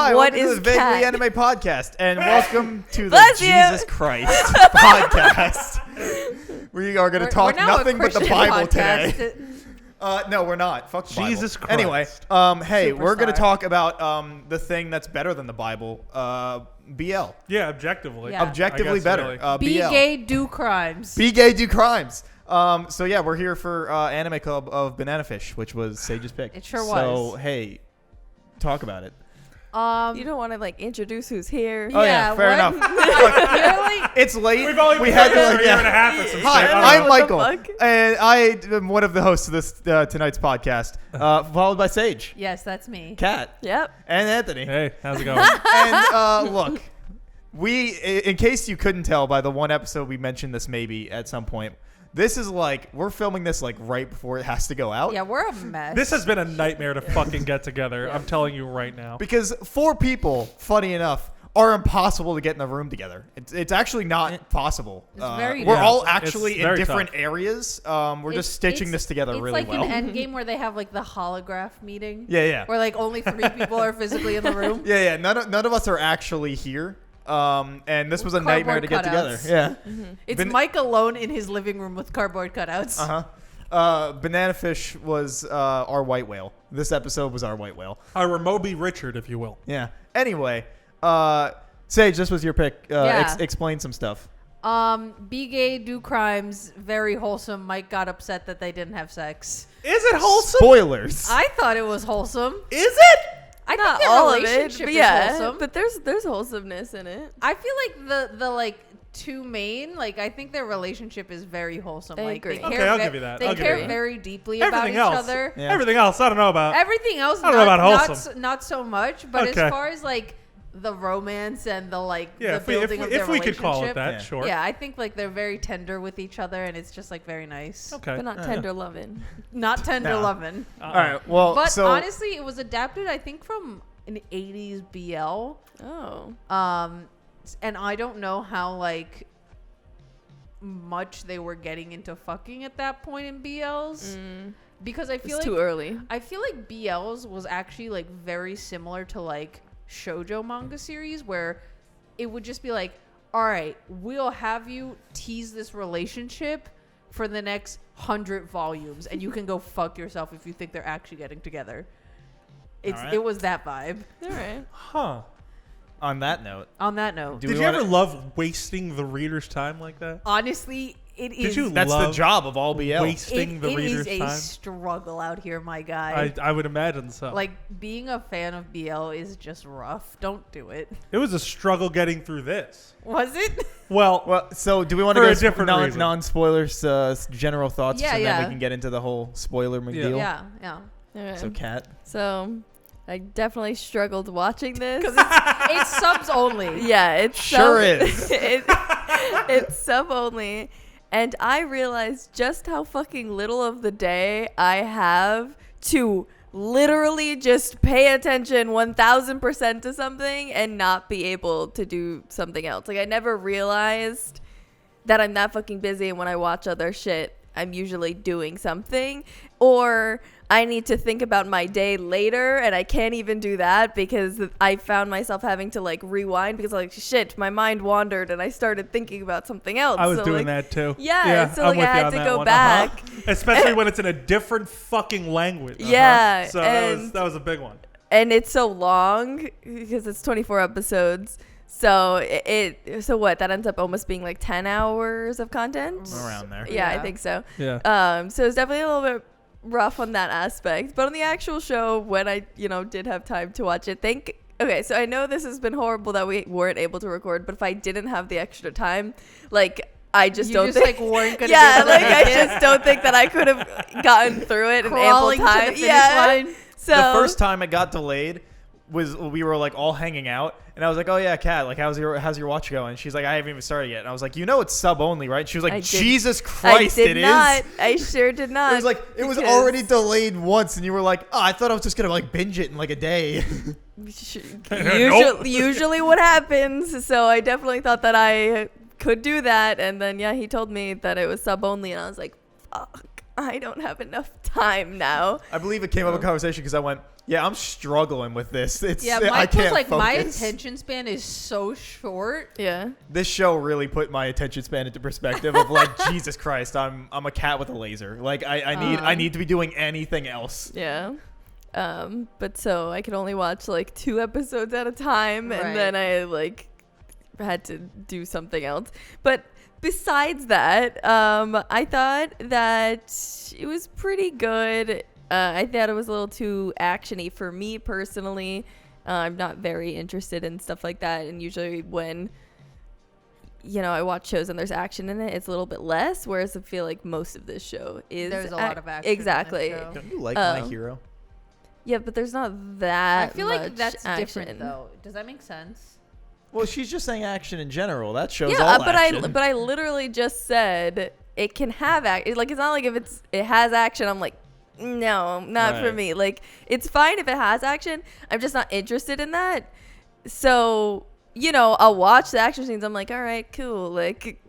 Hi, What welcome to is the Vaguely cat? Anime Podcast, and welcome to the Bless you. Jesus Christ Podcast. We are going to talk We're now a nothing but the Christian Bible podcast. today. No, we're not. Fuck the Bible. Jesus Christ. Anyway, hey, we're going to Superstar. talk about the thing that's better than the Bible, BL. Yeah, objectively. Yeah. Objectively I guess, better. really. Be BL. gay, do crimes. Be gay, do crimes. So yeah, we're here for Anime Club of Banana Fish, which was Sage's pick. It sure So was. hey, talk about it. You don't want to like introduce who's here. Oh yeah, fair what? enough. Really? It's late. We've only we been had to together like, for a year and a half or some Hi, shit. I don't I'm know. Michael, What the fuck? and I am one of the hosts of this tonight's podcast, followed by Sage, Yes, that's me. Kat, Yep. and Anthony. Hey, how's it going? And look, in case you couldn't tell by the one episode we mentioned this maybe at some point, this is like we're filming this like right before it has to go out. Yeah, we're a mess. This has been a nightmare to fucking get together. I'm telling you right now. Because 4 people, funny enough, are impossible to get in the room together. It's actually not possible. It's very we're tough. all It's actually in very different tough. areas. We're just stitching this together it's really like well. an end game where they have like the holograph meeting. Yeah. Where like only 3 people are physically in the room. Yeah. None of us are actually here. And this was a nightmare to get Cardboard together. cutouts. Yeah. It's Mike alone in his living room with cardboard cutouts. Banana Fish was our white whale. This episode was our white whale. Our Moby Richard, if you will. Yeah. Anyway, Sage, this was your pick. Yeah. Explain some stuff. Be gay, do crimes, very wholesome. Mike got upset that they didn't have sex. Is it wholesome? Spoilers. I thought it was wholesome. Is it? I Not think their all of it, relationship but is yeah. wholesome. But there's wholesomeness in it. I feel like the like 2 main, like I think their relationship is very wholesome. I Like agree. they Okay, care I'll ve- give you that. They I'll give care you that. very deeply about Everything each else. other. Yeah. Everything else, I don't know about. Everything else, I don't know about not, wholesome. not so much. But Okay. as far as like the romance and the like Yeah, the if we, building of their if we could call it relationship, that, Yeah. sure. yeah, I think like they're very tender with each other, and it's just like very nice. Okay. But not tender loving. Not tender No. loving. All right. Well, But so honestly, it was adapted, I think, from an 80s BL. Oh. And I don't know how like much they were getting into fucking at that point in BLs because I feel It's like too early. I feel like BLs was actually like very similar to like shoujo manga series where it would just be like, all right, we'll have you tease this relationship for the next 100 volumes and you can go fuck yourself if you think they're actually getting together. right. It was that vibe. All right. Huh. on that note, On that note, Do Did we you wanna- ever love wasting the reader's time like that? honestly, it is. Did you that's the love job of all BL. wasting the it reader's is a time? struggle out here, my guy. I would imagine so. Like being a fan of BL is just rough. Don't do it. It was a struggle getting through this. Was it? Well, Well, so do we want to For go a different reason. non-spoilers, general thoughts, Yeah, and then yeah. we can get into the whole spoiler Yeah. McDeal? Yeah, yeah. All right. So, Kat. So, I definitely struggled watching this. It's subs only. Yeah, it's Sure sub, is. it's sub only, and I realized just how fucking little of the day I have to literally just pay attention 1000% to something and not be able to do something else. Like I never realized that I'm that fucking busy, and when I watch other shit, I'm usually doing something, or I need to think about my day later, and I can't even do that because I found myself having to like rewind because like shit, my mind wandered and I started thinking about something else. I was So, doing like, that too. Yeah, so I'm like I with you had on to that go one. back. Especially when it's in a different fucking language. Yeah, So and- that was a big one. And it's so long because it's 24 episodes. So so what? That ends up almost being like 10 hours of content. Around there. Yeah, I Yeah. think so. Yeah. So it's definitely a little bit rough on that aspect. But on the actual show, when I, did have time to watch it, okay, so I know this has been horrible that we weren't able to record, but if I didn't have the extra time, like, I just You don't just think. like weren't gonna. Yeah, be able to like, I make it. just don't think that I could have gotten through it in ample Crawling to the time. finish Yeah. line. So, The first time it got delayed was we were like all hanging out, and I was like, "Oh yeah, Kat, like how's your watch going?" She's like, "I haven't even started yet." And I was like, "It's sub only, right?" She was like, I did- "Jesus I Christ, did it not. is." I sure did not. It was like it was because- already delayed once, and you were like, "Oh, I thought I was just gonna like binge it in like a day." Usually what happens. So I definitely thought that I could do that, and then he told me that it was sub only, and I was like, fuck. I don't have enough time now. I believe it came up in conversation because I went, yeah, I'm struggling with this. It's Yeah, I Mike can't was like, my focus. attention span is so short. Yeah. This show really put my attention span into perspective of like, Jesus Christ, I'm a cat with a laser. Like I need to be doing anything else. Yeah. But so I could only watch like 2 episodes at a time, Right. and then I like had to do something else. But besides that, I thought that it was pretty good. I thought it was a little too actiony for me personally. I'm not very interested in stuff like that, and usually when I watch shows and there's action in it, it's a little bit less. Whereas I feel like most of this show is There's a lot of action in this Exactly. show. Don't you like My Um, Hero? Yeah, but there's not that. I feel like much that's action. different though. Does that make sense? Well, she's just saying action in general. That shows Yeah, all but action. I literally just said it can have like it's not like if it has action, I'm like, no, not for Right. me. Like it's fine if it has action. I'm just not interested in that. So I'll watch the action scenes. I'm like, all right, cool. Like,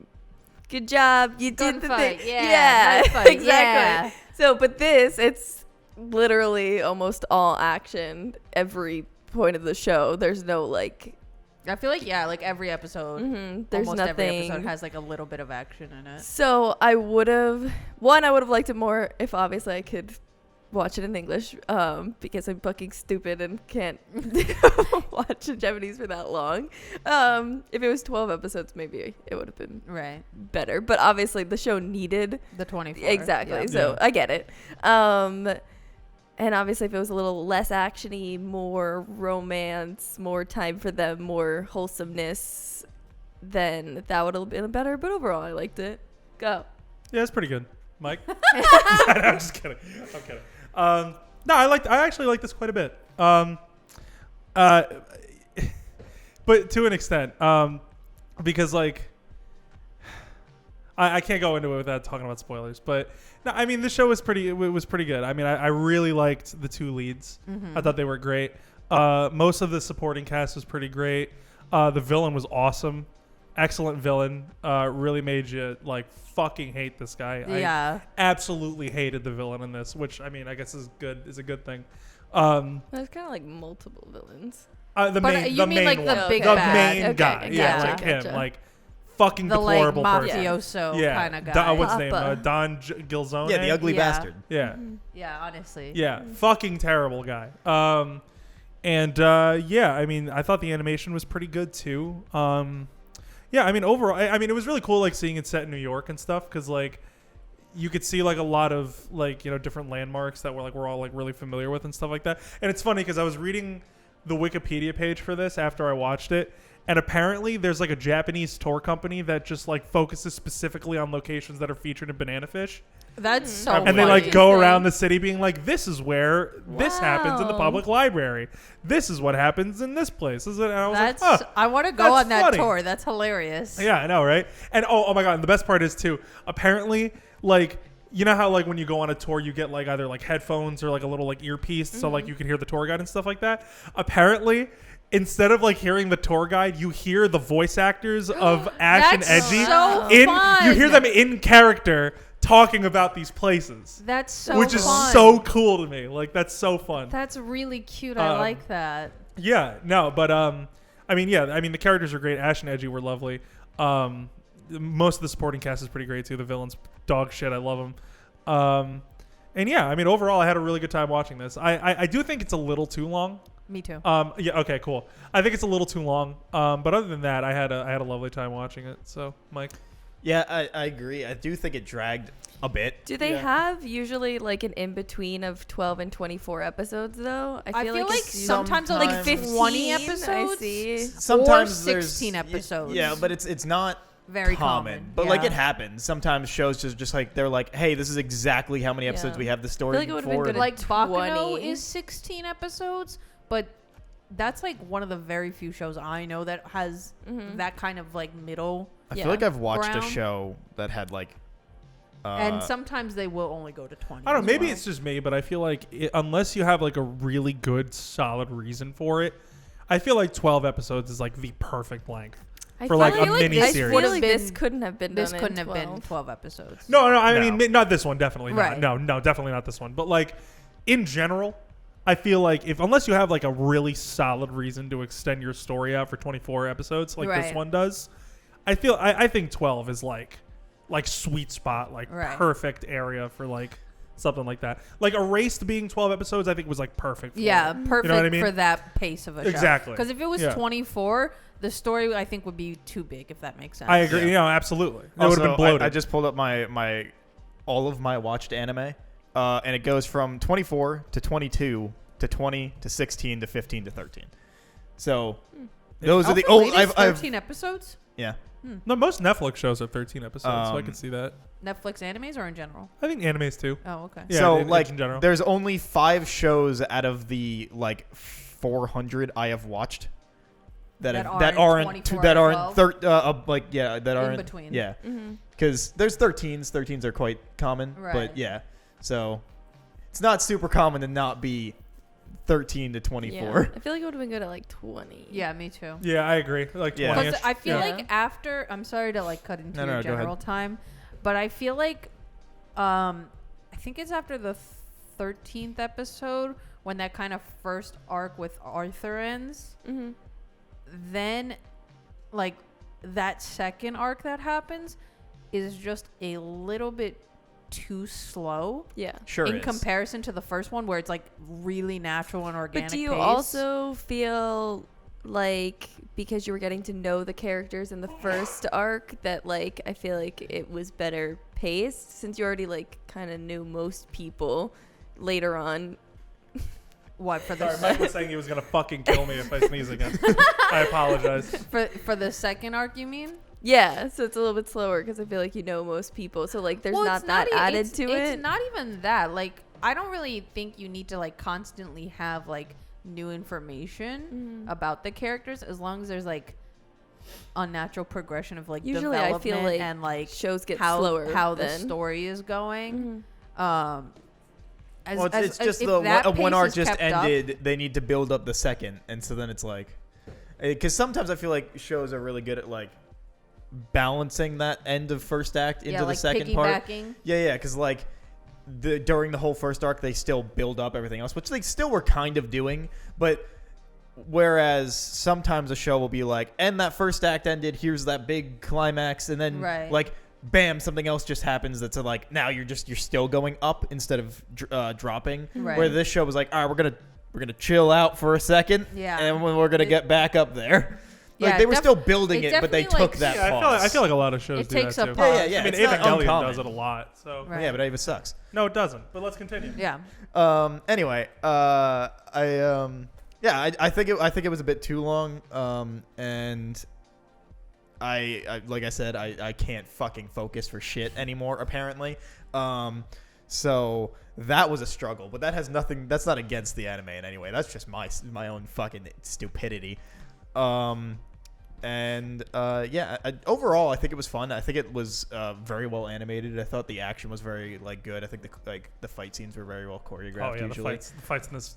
good job, you did the thing. Gunfight, yeah, gunfight, exactly. yeah. So, but it's literally almost all action every point of the show. There's no like. I feel like like every episode, There's almost every nothing. episode has like a little bit of action in it. So I would have liked it more if obviously I could watch it in English, because I'm fucking stupid and can't watch in Japanese for that long. If it was 12 episodes, maybe it would have been Right. better. But obviously the show needed The 24. exactly. Yeah. So Yeah. I get it. And obviously if it was a little less actiony, more romance, more time for them, more wholesomeness, then that would have been better. But overall, I liked it. Go. Yeah, it's pretty good. Mike? I'm just kidding. I'm kidding. No, I actually like this quite a bit. But to an extent, because like I can't go into it without talking about spoilers. But no, I mean the show was pretty. It was pretty good. I mean, I really liked the 2 leads. I thought they were great. Most of the supporting cast was pretty great. The villain was awesome. Excellent villain. Really made you like fucking hate this guy. Yeah. I absolutely hated the villain in this, which I mean I guess is a good thing. There's kind of like multiple villains. The But, main you the mean, main like, the one. big the bad. main Okay, guy. Yeah, gotcha, like him, gotcha. like fucking The like deplorable person. mafioso Yeah, kind of guy. What's his name? Papa. Don Gilzone. Yeah, the ugly Yeah. bastard. Yeah, Yeah, honestly. yeah, fucking terrible guy. Yeah, I mean, I thought the animation was pretty good too. Yeah, I mean, overall, I mean, it was really cool, like seeing it set in New York and stuff, because like you could see like a lot of like different landmarks that we're all like really familiar with and stuff like that. And it's funny because I was reading the Wikipedia page for this after I watched it, and apparently there's like a Japanese tour company that just like focuses specifically on locations that are featured in Banana Fish. That's so And they funny. like go Interesting. around the city being like, this is where this happens in the Wow. public library. This is what happens in this place. And I was That's like, huh. I want to go that's on that funny. tour. That's hilarious. Yeah, I know, right? And oh my god, and the best part is too, apparently, like, you know how like when you go on a tour you get like either like headphones or like a little like earpiece so like you can hear the tour guide and stuff like that? Apparently, instead of like hearing the tour guide, you hear the voice actors of Ash and That's Edgy so in fun. you hear them in character talking about these places. That's so which is fun. so cool to me. Like that's so fun. That's really cute. I like that. Yeah, no, but I mean, yeah, I mean the characters are great. Ash and Edgy were lovely. Most of the supporting cast is pretty great too. The villains, dog shit. I love them. And yeah, I mean overall, I had a really good time watching this. I do think it's a little too long. Me too. Yeah. Okay. Cool. I think it's a little too long. But other than that, I had a lovely time watching it. So, Mike. Yeah, I agree. I do think it dragged a bit. Do they Yeah. have usually like an in between of 12 and 24 episodes though? I feel like it's sometimes like sometimes- 15 20 I episodes. see. Sometimes or there's 16 episodes. Yeah, but it's not Very common. But like yeah. it happens. Sometimes shows just like they're like, hey, this is exactly how many episodes Yeah. we have the I story feel like it would've been for. good and- Like Baccano 20. is 16 episodes, but that's like one of the very few shows I know that has that kind of like middle. I yeah. feel like I've watched Brown. a show that had like. And sometimes they will only go to 20. I don't know. as Maybe well. it's just me, but I feel like unless you have like a really good, solid reason for it, I feel like 12 episodes is like the perfect length. for like a feel like mini this I series. feel would've like been- this couldn't have been This done couldn't in have been 12. 12 episodes. No, I No. mean not this one. Definitely not. Right. No, definitely not this one. But like in general, I feel like unless you have like a really solid reason to extend your story out for 24 episodes, like this Right. one does, I think 12 is like sweet spot, like Right. perfect area for like something like that. Like Erased being 12 episodes, I think was like perfect. For Yeah, it. perfect what I mean? for that pace of a show. Exactly. Because if it was Yeah. 24, the story I think would be too big, if that makes sense. I agree. Yeah. You know, absolutely. It would Also, have been bloated. I just pulled up my all of my watched anime, and it goes from 24 to 22 to 20 to 16 to 15 to 13. So those are the Alpha old. Late is I've 13 episodes? yeah. no, most Netflix shows have 13 episodes, so I can see that. Netflix animes or in general? I think animes too. Oh, okay. Yeah, so in like, general. there's only 5 shows out of the like 400 I have watched that aren't 24 that and aren't 12? that aren't between. Yeah, Mm-hmm. because there's 13s. 13s are quite common, Right. but yeah. So it's not super common to not be 13 to 24. Yeah. I feel like it would have been good at like 20. Yeah, me too. Yeah, I agree. Like Yeah. 20 Because I feel Yeah. like after, I'm sorry to like cut into No, your no, go ahead. general time, but I feel like, I think it's after the 13th episode when that kind of first arc with Arthur ends. Mm-hmm. Then, like, that second arc that happens is just a little bit too slow Yeah. Sure in is. comparison to the first one where it's like really natural and organic. But do you pace. also feel like because you were getting to know the characters in the first arc that like I feel like it was better paced since you already like kind of knew most people later on? what for the Sorry, Mike was saying he was gonna fucking kill me if I sneeze again. I apologize. for the second arc? You mean? Yeah, so it's a little bit slower because I feel like you know most people. So like there's Well, not it's that added it's, to it's it. not even that. Like, I don't really think you need to like constantly have like new information about the characters as long as there's like unnatural progression of like Usually I development feel like and like shows get how slower how the then. story is going. Mhm. As, Well, it's as just if the that one pace arc is just kept up- ended. They need to build up the second, and so then it's like, because sometimes I feel like shows are really good at like balancing that end of first act into yeah, the like second part. piggybacking. Yeah, because like during the whole first arc, they still build up everything else, which they still were kind of doing. But whereas sometimes a show will be like, and that first act ended, here's that big climax, and then Right. like bam, something else just happens that's like now you're still going up instead of dropping. Right. Where this show was like, all right, we're gonna chill out for a second, Yeah. and we're gonna get back up there. Like Yeah, they were def- still building it it, but they definitely, took like, that Yeah, pause. I feel like a lot of shows It do takes that a too. pause. Yeah. I mean, it's not Evangelion uncommon. does it a lot. So Right. Yeah, but Ava sucks. no, it doesn't. But let's continue. Yeah. Anyway, I think it was a bit too long. And I like I said, I can't fucking focus for shit anymore apparently. So that was a struggle, but that has nothing. That's not against the anime in any way. That's just my own fucking stupidity. Overall, I think it was fun. I think it was very well animated. I thought the action was very like good. I think the fight scenes were very well choreographed. Oh yeah, usually. the fights in this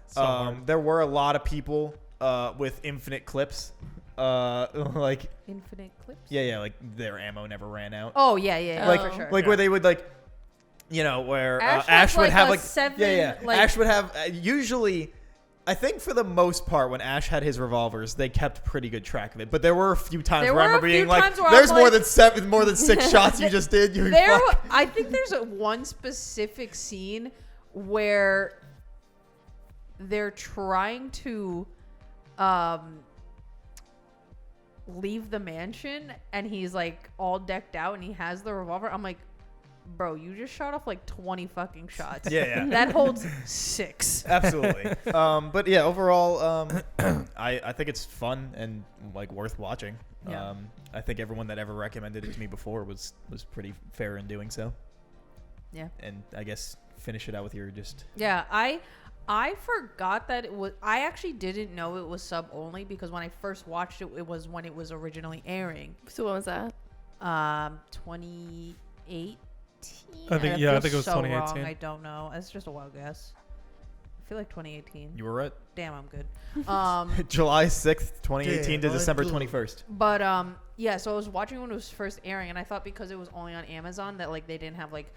so hard. There were a lot of people with infinite clips. Like Infinite clips. yeah, like their ammo never ran out. Oh yeah, like for sure. like where they would like, you know, where Ash Ash has, would like, have a like 7, like- Ash would have usually. I think for the most part, when Ash had his revolvers, they kept pretty good track of it. But there were a few times There where I were a remember few being like, times where "There's I'm more like- than more than 6 shots you just did." You There, fuck." I think there's one specific scene where they're trying to leave the mansion, and he's like all decked out, and he has the revolver. I'm like, bro, you just shot off like 20 fucking shots. Yeah. That holds 6. Absolutely. But yeah, overall, I think it's fun and like worth watching. Yeah. I think everyone that ever recommended it to me before was pretty fair in doing so. Yeah. And I guess finish it out with your just. Yeah, I forgot that it was. I actually didn't know it was sub only because when I first watched it, it was when it was originally airing. So when was that? 2018. I think- And yeah, I feel think it was so 2018. Wrong. I don't know. It's just a wild guess. feel like 2018. You were right. Damn, I'm good. July 6th, 2018 to Damn, December I'm good. 21st. But yeah, so I was watching when it was first airing, and I thought because it was only on Amazon that like they didn't have like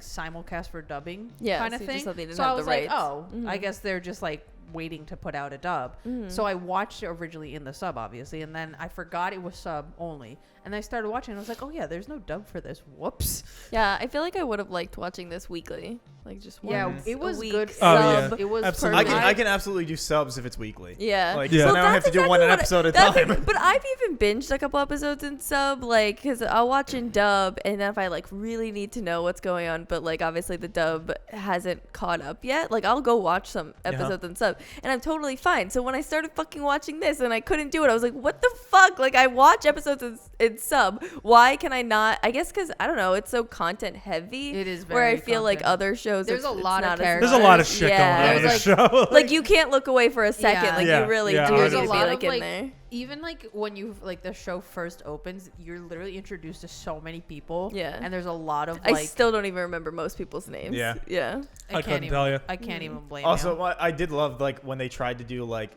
simulcast for dubbing Yeah, kind so of you thing. just thought they didn't So have I the was like, rights. oh, I Mhm. guess they're just like waiting to put out a dub. Mhm. So I watched it originally in the sub, obviously, and then I forgot it was sub only. And I started watching, and I was like, oh yeah, there's no dub for this. Whoops. Yeah, I feel like I would have liked watching this weekly, like just Yeah, once it was a week good. Oh, yeah. sub. It was Absolutely. perfect. I can absolutely do subs if it's weekly. Yeah. Like, Yeah. so Well, now I have to do one an episode at a that's- time. But I've even binged a couple episodes in sub, like, because I'll watch in dub, and then if I, like, really need to know what's going on, but, like, obviously the dub hasn't caught up yet, like, I'll go watch some episodes in sub, and I'm totally fine. So when I started fucking watching this and I couldn't do it, I was like, what the fuck? Like, I watch episodes in sub. Why can I not? I guess because, I don't know, it's so content heavy. It is where I very feel like content. other shows, There's a it's lot of not as characters. There's a lot of much. shit Yeah. going on in the There's, show. Like you can't look away for a second. Yeah. Like Yeah, you really yeah, do There's need a to be lot like of in like there. even like when you like the show first opens, you're literally introduced to so many people. Yeah. And there's a lot of I like still don't even remember most people's names. Yeah. Yeah. I couldn't tell you. I can't even blame Also, you. what I did love like when they tried to do like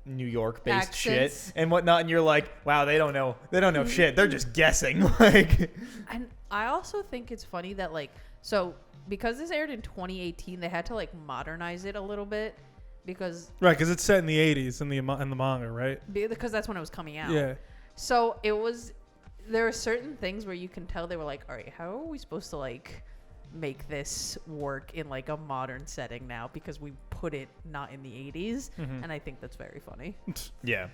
New York based shit Accents. and whatnot, and you're like, wow, they don't know shit. They're just guessing. Like, And I also think it's funny that like so because this aired in 2018, they had to like modernize it a little bit because Right, because it's set in the 80s in the manga, right? that's when it was coming out. Yeah. So there are certain things where you can tell they were like, all right, how are we supposed to like make this work in like a modern setting now because we put it not in the 80s, and I think that's very funny. yeah.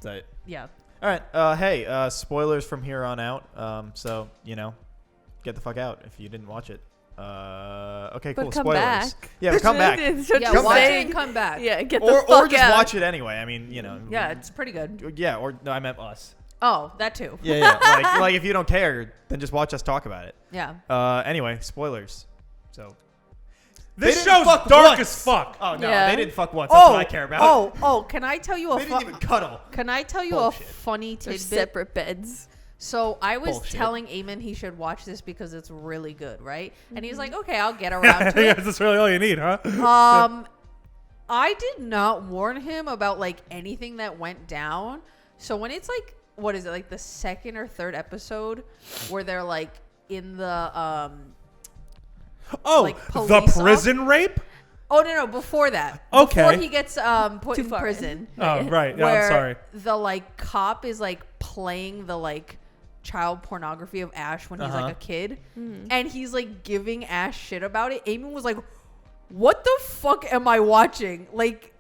So, Yeah. all right. Hey, spoilers from here on out. So get the fuck out if you didn't watch it. Okay, But cool. come Spoilers. back. Yeah, but come back. It's what Yeah, you're watch it saying. and come back. Yeah, get the Or fuck just out. watch it anyway. I mean, Yeah, it's pretty good. Yeah, or no, I meant us. Oh, that too. Yeah. Like if you don't care, then just watch us talk about it. Yeah. Anyway, spoilers. So. This They didn't show's fuck dark once. as fuck. Oh no, Yeah. they didn't fuck once. That's what I care about. Can I tell you a They didn't even cuddle. Can I tell you Bullshit. a funny They're tidbit? separate beds. So I was Bullshit. telling Eamon he should watch this because it's really good, right? And he's Mm-hmm. like, okay, I'll get around to Yeah, it. that's really all you need, huh? I did not warn him about like anything that went down. So when it's like, what is it, like the second or third episode where they're like in the Oh, like, the police prison rape? oh no, before that. Okay. Before he gets put Too in far. prison. Oh, right. Yeah, where I'm sorry. the like cop is like playing the like child pornography of Ash when he's Uh-huh. like a kid, Mm-hmm. and he's like giving Ash shit about it. Eamon was like, "What the fuck am I watching? Like,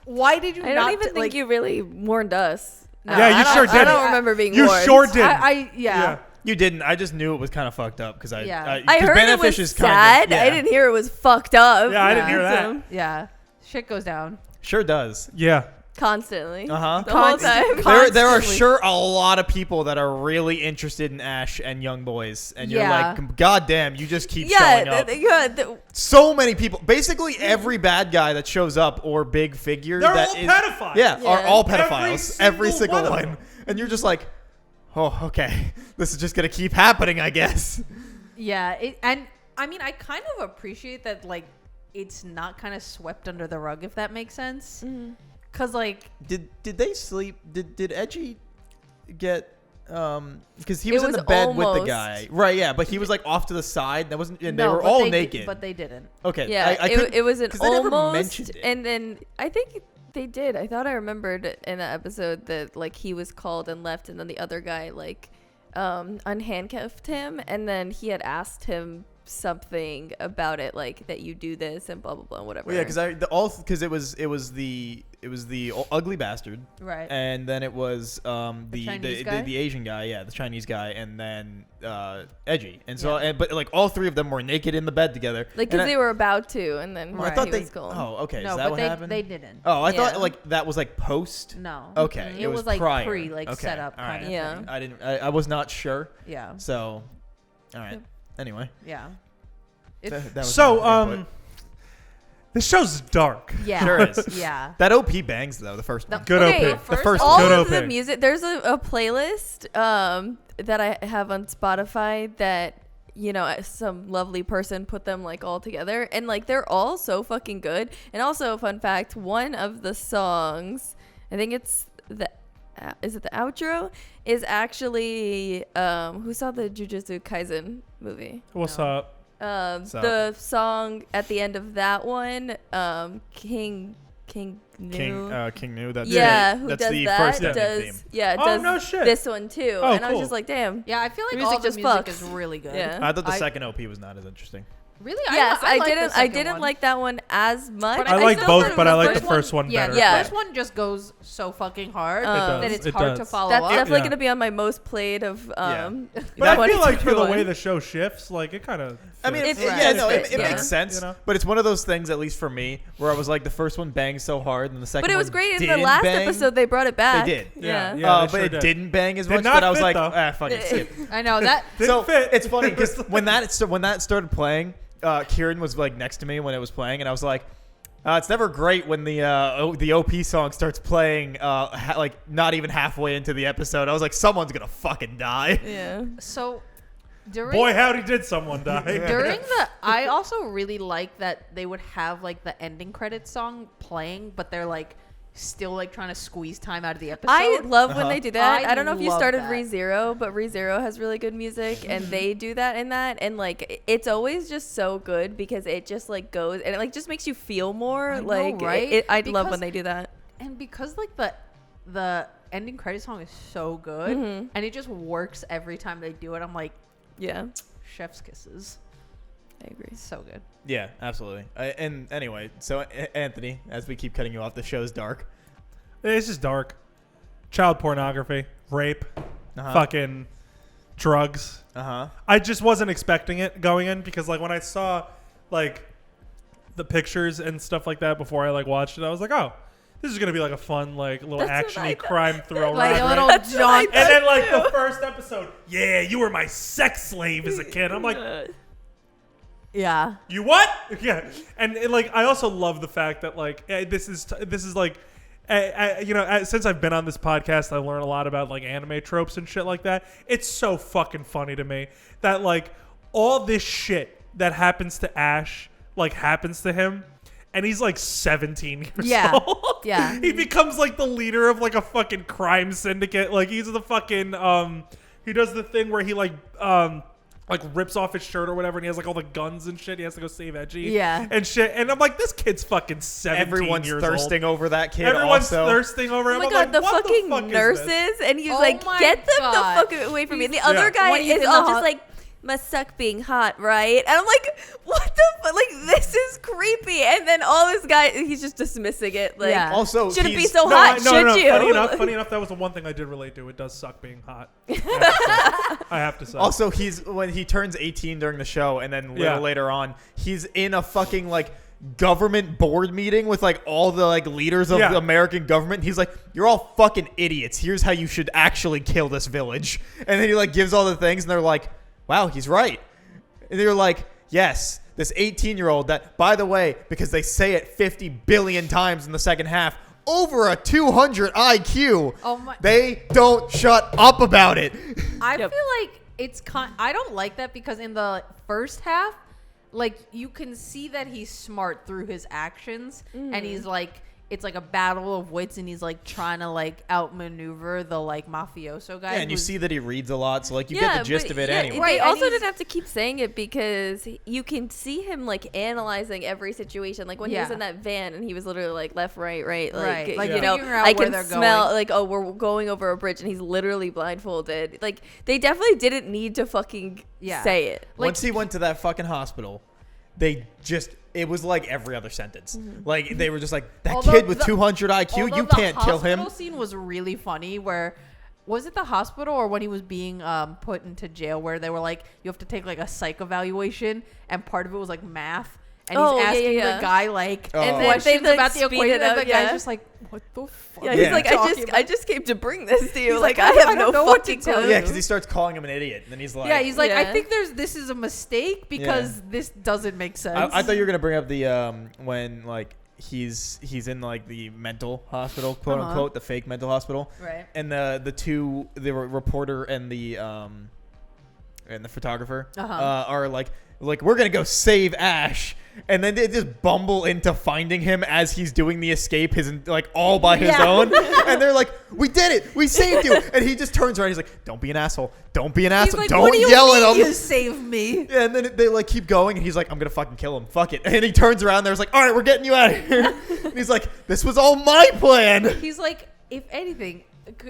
why did you I not don't even think like, you really warned us. No, Yeah, I you don't- sure I did. don't remember being You warned. sure did. I Yeah. You didn't. I just knew it was kind of fucked up because Yeah. I 'cause heard it Benefish was is kind of- sad. yeah. I didn't hear it was fucked up. Yeah, I didn't hear that. So, yeah, shit goes down. Sure does. Yeah. constantly. Uh-huh. The whole time. There are Constantly. sure a lot of people that are really interested in Ash and Young Boys, and you're Yeah. like, God damn, you just keep Yeah, showing up. yeah. So many people. Basically, every bad guy that shows up or big figure They're that all is pedophiles. Yeah, are Yeah. all Every pedophiles. Every single single one of one. them. And you're just like, oh, okay, this is just gonna keep happening, I guess. Yeah, and I mean, I kind of appreciate that, like, it's not kind of swept under the rug, if that makes sense. Mhm. Cause like, Did they sleep? Did Edgy get? Because he It was in was the bed with the almost- guy, right? Yeah, but he was like off to the side. That wasn't. And they no, were but all they naked. but they didn't. Okay. Yeah, I couldn't- it was an 'cause they never almost, mentioned it. and then I think they did. I thought I remembered in that episode that like he was called and left, and then the other guy like unhandcuffed him, and then he had asked him something about it, like that you do this and blah blah blah, whatever. Well, yeah, because it was the ugly bastard, Right. and then it was the Chinese guy? the Asian guy, yeah, the Chinese guy, and then Edgy, and so Yeah. but like all three of them were naked in the bed together, like And because they were about to, and then Well, I Right. thought he they. was called. Oh, okay. no, is that but what they happened? they didn't. Oh, I Yeah. thought like that was like post. No. Okay, It was like prior. pre, like, Okay, set up all kind of Yeah. thing. I didn't. I was not sure. Yeah. So, all right. Yep. Anyway, Yeah. that was So, my input. this show's dark. Yeah. Sure is. Yeah. That OP bangs though. The first one. Good Okay, OP. The first all Good of OP. the music. There's a playlist that I have on Spotify that some lovely person put them like all together, and like they're all so fucking good. And also, fun fact, one of the songs, I think it's is it the outro, is actually who saw the Jujutsu Kaisen movie? What's No. up? So- The song at the end of that one, King Nu. King Nu. That's Yeah, the, who that's does the that? first ending Does theme. Oh, does no shit. this one too? Oh, And I was cool. just like, damn. Yeah, I feel like Music all the just music fucks. is really good. Yeah. I thought the second OP was not as interesting. Really? Yes, I like the didn't. I second didn't one. like that one as much. But I I like still both, thought but it I was like the first one Yeah, better. the Yeah. first one just goes so fucking hard It that it's does. hard to follow That's up. definitely Yeah. gonna be on my most played of But I That- feel like for the 2021. way the show shifts, like it kind of. I mean, It's yeah, no, right. it Yeah. makes sense. You know? But it's one of those things, at least for me, where I was like, the first one banged so hard, and the second But it one was great in the didn't last bang. episode. They brought it back. did. Yeah. Yeah. they But sure it did. didn't bang as Did much. not But I was fit, like, though. fuck it, skip. I know that. So fit. it's funny because when that started playing, Kieran was like next to me when it was playing, and I was like, it's never great when the OP song starts playing like not even halfway into the episode. I was like, someone's gonna fucking die. Yeah. So during Boy, howdy did someone die. during the I also really like that they would have like the ending credits song playing, but they're like still like trying to squeeze time out of the episode. I love when Uh-huh. they do that. I I don't know if you love started that. ReZero, but ReZero has really good music, and they do that in that, and like it's always just so good because it just like goes and it like just makes you feel more. I know, Like right? I love when Because- they do that. and because like the ending credit song is so good Mhm. and it just works every time they do it. I'm like, Yeah, chef's kisses. I agree. It's so good. Yeah, absolutely. And anyway, so Anthony, as we keep cutting you off, the show's dark. It's just dark. Child pornography, rape, Uh-huh. fucking drugs. Uh-huh. I just wasn't expecting it going in because like when I saw like the pictures and stuff like that before I like watched it, I was like, oh, this is gonna be like a fun like little That's what I actiony thought. crime thrill Like ride. a right? little That's what I jaunt. And then like too. the first episode, yeah, you were my sex slave as a kid. I'm like, Yeah. you what? Yeah, and like I also love the fact that like this is like, since I've been on this podcast, I learned a lot about like anime tropes and shit like that. It's so fucking funny to me that like all this shit that happens to Ash like happens to him, and he's like 17 years Yeah. old. Yeah. He becomes like the leader of like a fucking crime syndicate. Like he's the fucking he does the thing where he like rips off his shirt or whatever, and he has like all the guns and shit. He has to go save Edgy. Yeah. And shit. And I'm like, this kid's fucking 17 Everyone's years thirsting old. over that kid. Everyone's also. thirsting over Oh him. my I'm god, like, the what fucking the fuck is nurses, this? and he's Oh like, my get them God. the fuck away from me. And the He's- other Yeah. guy When he's is in all the just hot- like, must suck being hot, right? And I'm like, what the fuck? Like, this is creepy. And then all this guy, he's just dismissing it. Like, Yeah. Also, shouldn't be he's- so hot, no, should no, you? Funny enough, that was the one thing I did relate to. It does suck being hot. I have to say. Also, he's when he turns 18 during the show, and then a little Yeah. later on, he's in a fucking like government board meeting with like all the like leaders of Yeah. the American government. He's like, "You're all fucking idiots. Here's how you should actually kill this village." And then he like gives all the things, and they're like, "Wow, he's right." And they're like, "Yes, this 18-year-old that, by the way, because they say it 50 billion times in the second half." Over a 200 IQ. Oh my- They don't shut up about it. I Yep. feel like I don't like that because in the first half, like you can see that he's smart through his actions, and he's like, it's like a battle of wits, and he's like trying to like outmaneuver the like mafioso guy. Yeah, and you who's- see that he reads a lot, so like you get the gist but of it yeah, anyway. Right, They and also he's- didn't have to keep saying it because you can see him like analyzing every situation. Like when he was Yeah. in that van and he was literally like left, right, like, Right, like you know, figuring out I where can they're smell going. like, oh, we're going over a bridge, and he's literally blindfolded. Like they definitely didn't need to fucking Yeah. say it. like- Once he went to that fucking hospital, it was like every other sentence. Like they were just like, that Although kid with the- 200 IQ, although you the can't kill him. hospital scene was really funny. Where was it the hospital or when he was being put into jail? Where they were like, you have to take like a psych evaluation, and part of it was like math. And Oh, he's yeah, asking yeah. the guy like Oh. And then questions they, like, about the speed equation, it and up, the guy's yeah. just like, "What the fuck?" Yeah, are he's Yeah. like, you talking about?" I just came to bring this to you. He's Like, like, I have I no don't know what to fucking tell clue. Yeah, because he starts calling him an idiot, and then he's like, Yeah, he's like, I Yeah. think this is a mistake because this doesn't make sense. I thought you were gonna bring up the when like he's in like the mental hospital, quote Uh-huh. unquote, the fake mental hospital, Right. and the reporter and the and the photographer Uh-huh. are like we're gonna go save Ash, and then they just bumble into finding him as he's doing the escape, all by his Yeah. own, and they're like, "We did it, we saved you," and he just turns around, he's like, "Don't be an asshole, don't be an He's asshole, like, don't what do you yell mean at him." You save me. Yeah, and then they like keep going, and he's like, "I'm gonna fucking kill him. Fuck it." And he turns around. There's like, "All right, we're getting you out of here." And he's like, "This was all my plan." He's like, if anything,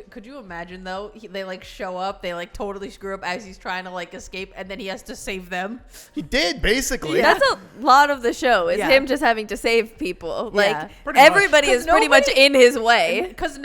could you imagine though? They like show up, they like totally screw up as he's trying to like escape, and then he has to save them. He did basically. That's a lot of the show is Yeah. him just having to save people. Yeah. Like Pretty much. everybody 'Cause is pretty much nobody- in his way. Because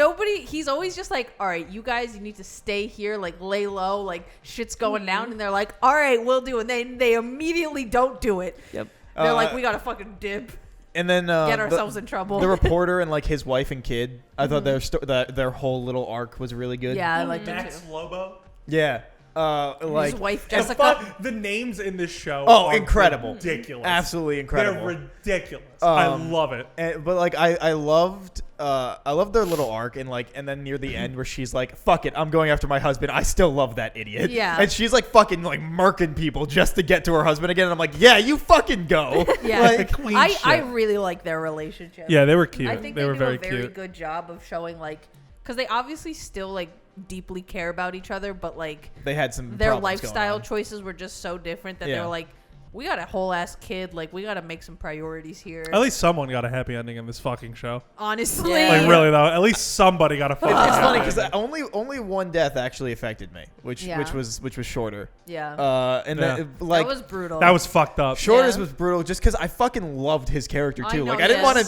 he's always just like, all right, you guys, you need to stay here, like lay low, like shit's going down, and they're like, all right, we'll do it. And they immediately don't do it. Yep. They're like, Uh, we gotta fucking dip, And then get ourselves in trouble. The reporter and like his wife and kid. I thought their whole little arc was really good. Yeah, I like that Max too. Lobo. Yeah. Like His wife And Jessica. fuck, the names in this show. Oh, are incredible. ridiculous. Absolutely incredible. They're ridiculous. I Um, love it. But like I loved their little arc, and then near the end where she's like, "Fuck it, I'm going after my husband." I still love that idiot. Yeah. And she's like fucking like murking people just to get to her husband again. And I'm like, "Yeah, you fucking go." Yeah, Like, Queen I shit. really like their relationship. Yeah, they were cute. I think they they were do very a very cute. good job of showing like, because they obviously still like deeply care about each other, but like they had some their problems going lifestyle on. choices were just so different that Yeah. they're like, we got a whole ass kid, like we got to make some priorities here. At least someone got a happy ending in this fucking show. Honestly, Yeah. Like really though, at least somebody got a fucking. It's funny happy because ending. only one death actually affected me, which Yeah. was shorter. yeah, And Yeah. then, like that was brutal. That was fucked up. Shorter's Yeah. was brutal just because I fucking loved his character I too. know, Like I didn't yes, want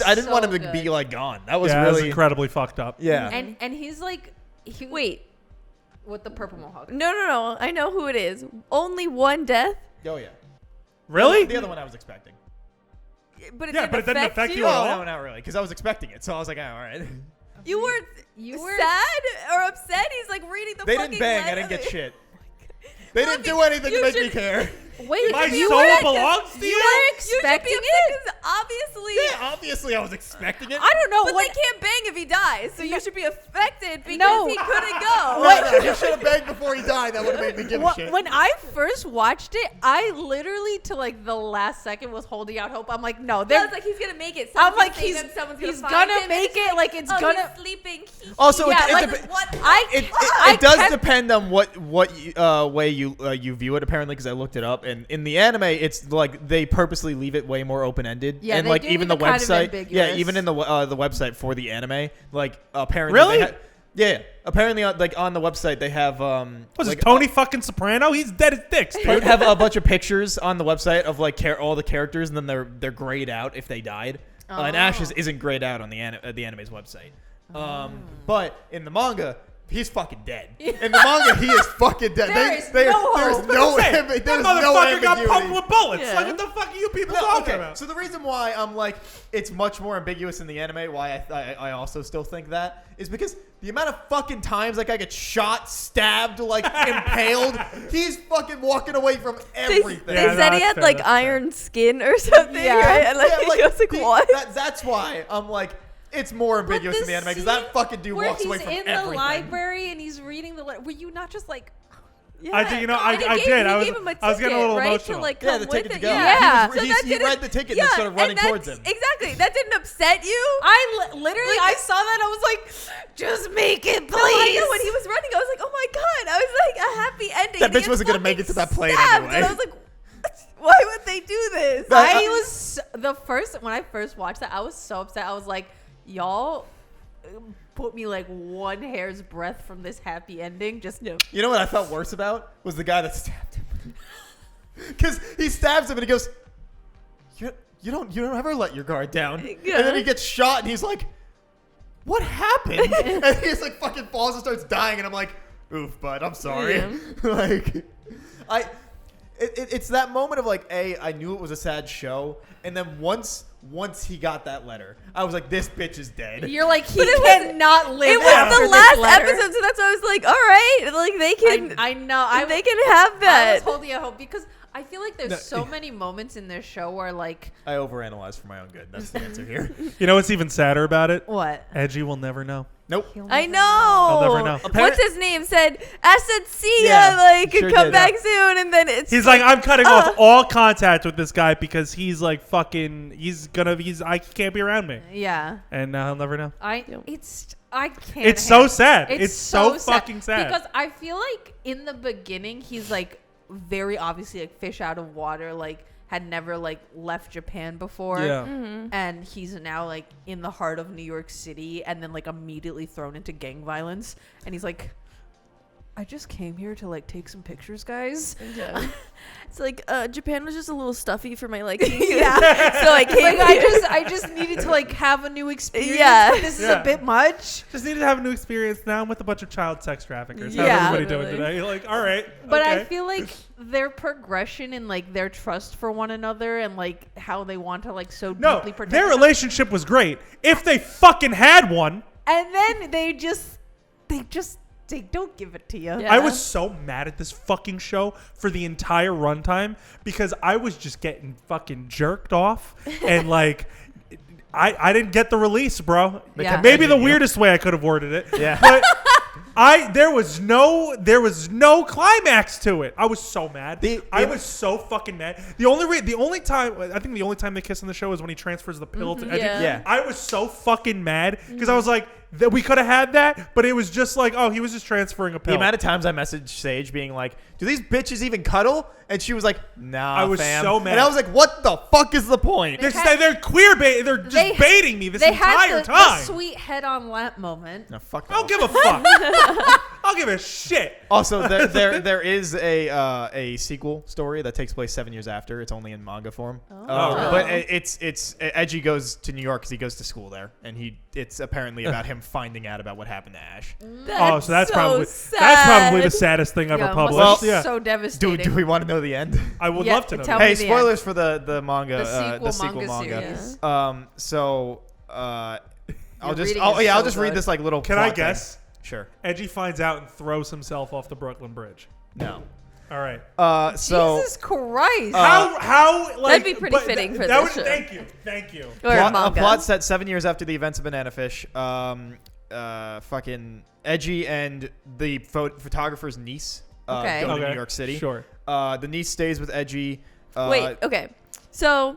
him so to be good. like gone. That was Yeah, it was really incredibly fucked up. yeah. and he's like, Wait. with the purple mohawk. No. I know who it is. Only one death, Oh yeah. Really? The other one I was expecting. but it Yeah, didn't but it didn't affect you. you at all. No, not really, because I was expecting it. So I was like, all right. You were You were- sad or upset? He's like reading the They fucking didn't bang. I letter. didn't get shit. They Well, didn't if do you- anything to you make me should- care. Wait, My you soul were- belongs to you. were You should be expecting upset it? because obviously. Yeah, obviously I was expecting it. I don't know But what. they can't bang if he dies, so you should be affected because No. he couldn't go. No, he should have banged before he died. That would have made me give a shit. When I first watched it, I literally to like the last second was holding out hope. I'm like, no, I they're. was like, he's gonna make it. I'm Someone's like, saying he's that someone's he's find gonna him, and make it's it. Like it's oh, gonna. he's sleeping. Also, Yeah, it like, dep- what? it I does kept- depend on what way you view it, apparently, because I looked it up, and in the anime it's like they purposely leave it way more open-ended. Yeah, and they like do even leave the it kind of website, ambiguous. even in the website for the anime, like apparently Really? yeah, apparently like on the website they have Was like, it Tony fucking Soprano? He's dead as dicks, dude. have a bunch of pictures on the website of like all the characters, and then they're grayed out if they died. And Ash's isn't grayed out on the anime's website. But in the manga, he's fucking dead. In the manga, he is fucking dead. There's no there's hope. no Say, there's that no motherfucker got ambiguity. pumped with bullets. Yeah. Like, what the fuck are you people No, talking okay, about? so the reason why I'm like it's much more ambiguous in the anime, why I also still think that, is because the amount of fucking times like I get shot, stabbed, like impaled, he's fucking walking away from They, everything. they Yeah, no, said he that's had fair, like that's fair. iron skin or something, Yeah. right? And like, Yeah, he was like, the- what? That's why I'm like, it's more But ambiguous in the anime because scene that fucking dude where walks away he's from in everything. the library and he's reading the letter. Were you not just like? Yeah. I did- you know, And he I gave- did. he I was- gave him a I was getting a ticket, little right, emotional. To like Yeah, come the with ticket to it. go. Yeah. He that read the ticket and then started running that's- towards him. Exactly. That didn't upset you. Literally, I saw that. I was like, just make it, please. No, I know when he was running, I was like, oh my god! I was like, a happy ending. That and he bitch gets wasn't gonna make it to that fucking plane stabbed, anyway. And I was like, why would they do this? That- I was when I first watched that, I was so upset. I was like, y'all put me like one hair's breadth from this happy ending. Just no. You know what I felt worse about was the guy that stabbed him. Because he stabs him and he goes, you don't ever let your guard down. Yeah. And then he gets shot and he's like, what happened? And he's like fucking falls and starts dying and I'm like, oof, bud, I'm sorry. Yeah. Like, it's that moment of like, I knew it was a sad show, and then once he got that letter, I was like, this bitch is dead. You're like, he But it was- cannot live. It after was the this last letter. episode, so that's why I was like, all right, like they can, I know. they can have I that. was holding out hope because I feel like there's No, so many moments in this show where like I overanalyze for my own good. That's the answer here. You know what's even sadder about it? what? Edgy will never know. Nope. I know. I'll never know. What's his name? Said, I said, see ya, Yeah, like, sure come did. back soon. And then it's. He's like, I'm cutting off all contact with this guy because he's like fucking. I can't be around me, Yeah. and he'll never know. I Yep. can't. It's so handle- sad. It's so fucking sad. because I feel like in the beginning he's like very obviously like fish out of water, like had never like left Japan before. Yeah. And he's now like in the heart of New York City and then like immediately thrown into gang violence. And he's like, I just came here to like take some pictures, guys. Yeah. It's like, Japan was just a little stuffy for my liking. Yeah. So I came Like here. I just needed to like have a new experience. Yeah. But this is Yeah. a bit much. Just needed to have a new experience. Now I'm with a bunch of child sex traffickers. How's Yeah. everybody doing Literally. today? You're like, all right. But okay. I feel like their progression and like their trust for one another and like how they want to like so no, deeply protect their each other. relationship was great. If they fucking had one. And then they don't give it to you. Yeah. I was so mad at this fucking show for the entire runtime because I was just getting fucking jerked off and like I didn't get the release, bro. Yeah. Maybe the weirdest way I could have worded it. Yeah. But there was no climax to it. I was so mad. I was so fucking mad. The only time they kiss in the show is when he transfers the pill to Edgy. Yeah. Yeah. I was so fucking mad because I was like, that we could have had that, but it was just like, oh, he was just transferring a pill. The amount of times I messaged Sage being like, do these bitches even cuddle? And she was like, nah, I was fam. so mad. And I was like, what the fuck is the point? They're queer bait. They're just They- baiting me this They entire had the time. sweet head on lap moment. No, fuck I don't no. give a fuck. I don't give a shit. Also, there is a sequel story that takes place 7 years after. It's only in manga form. really? But it's Edgy goes to New York because he goes to school there, and it's apparently about him finding out about what happened to Ash. Oh, so that's probably sad. the saddest thing ever Yeah, published. must be yeah, so Do devastating. we want to know the end? I would Yeah, love to know. tell that. me Hey, the spoilers for the manga, The the sequel sequel manga manga. series. So I'll reading I'll is so just read good. this like little. Can I plot thing. guess? Sure. Edgy finds out and throws himself off the Brooklyn Bridge. No. All right. So Jesus Christ. How like be pretty but fitting for that this show. Thank you. Or a manga. plot set 7 years after the events of Banana Fish. Fucking Edgy and the photographer's niece Okay. go to Okay, New York City. Sure. The niece stays with Edgy. Wait, okay. So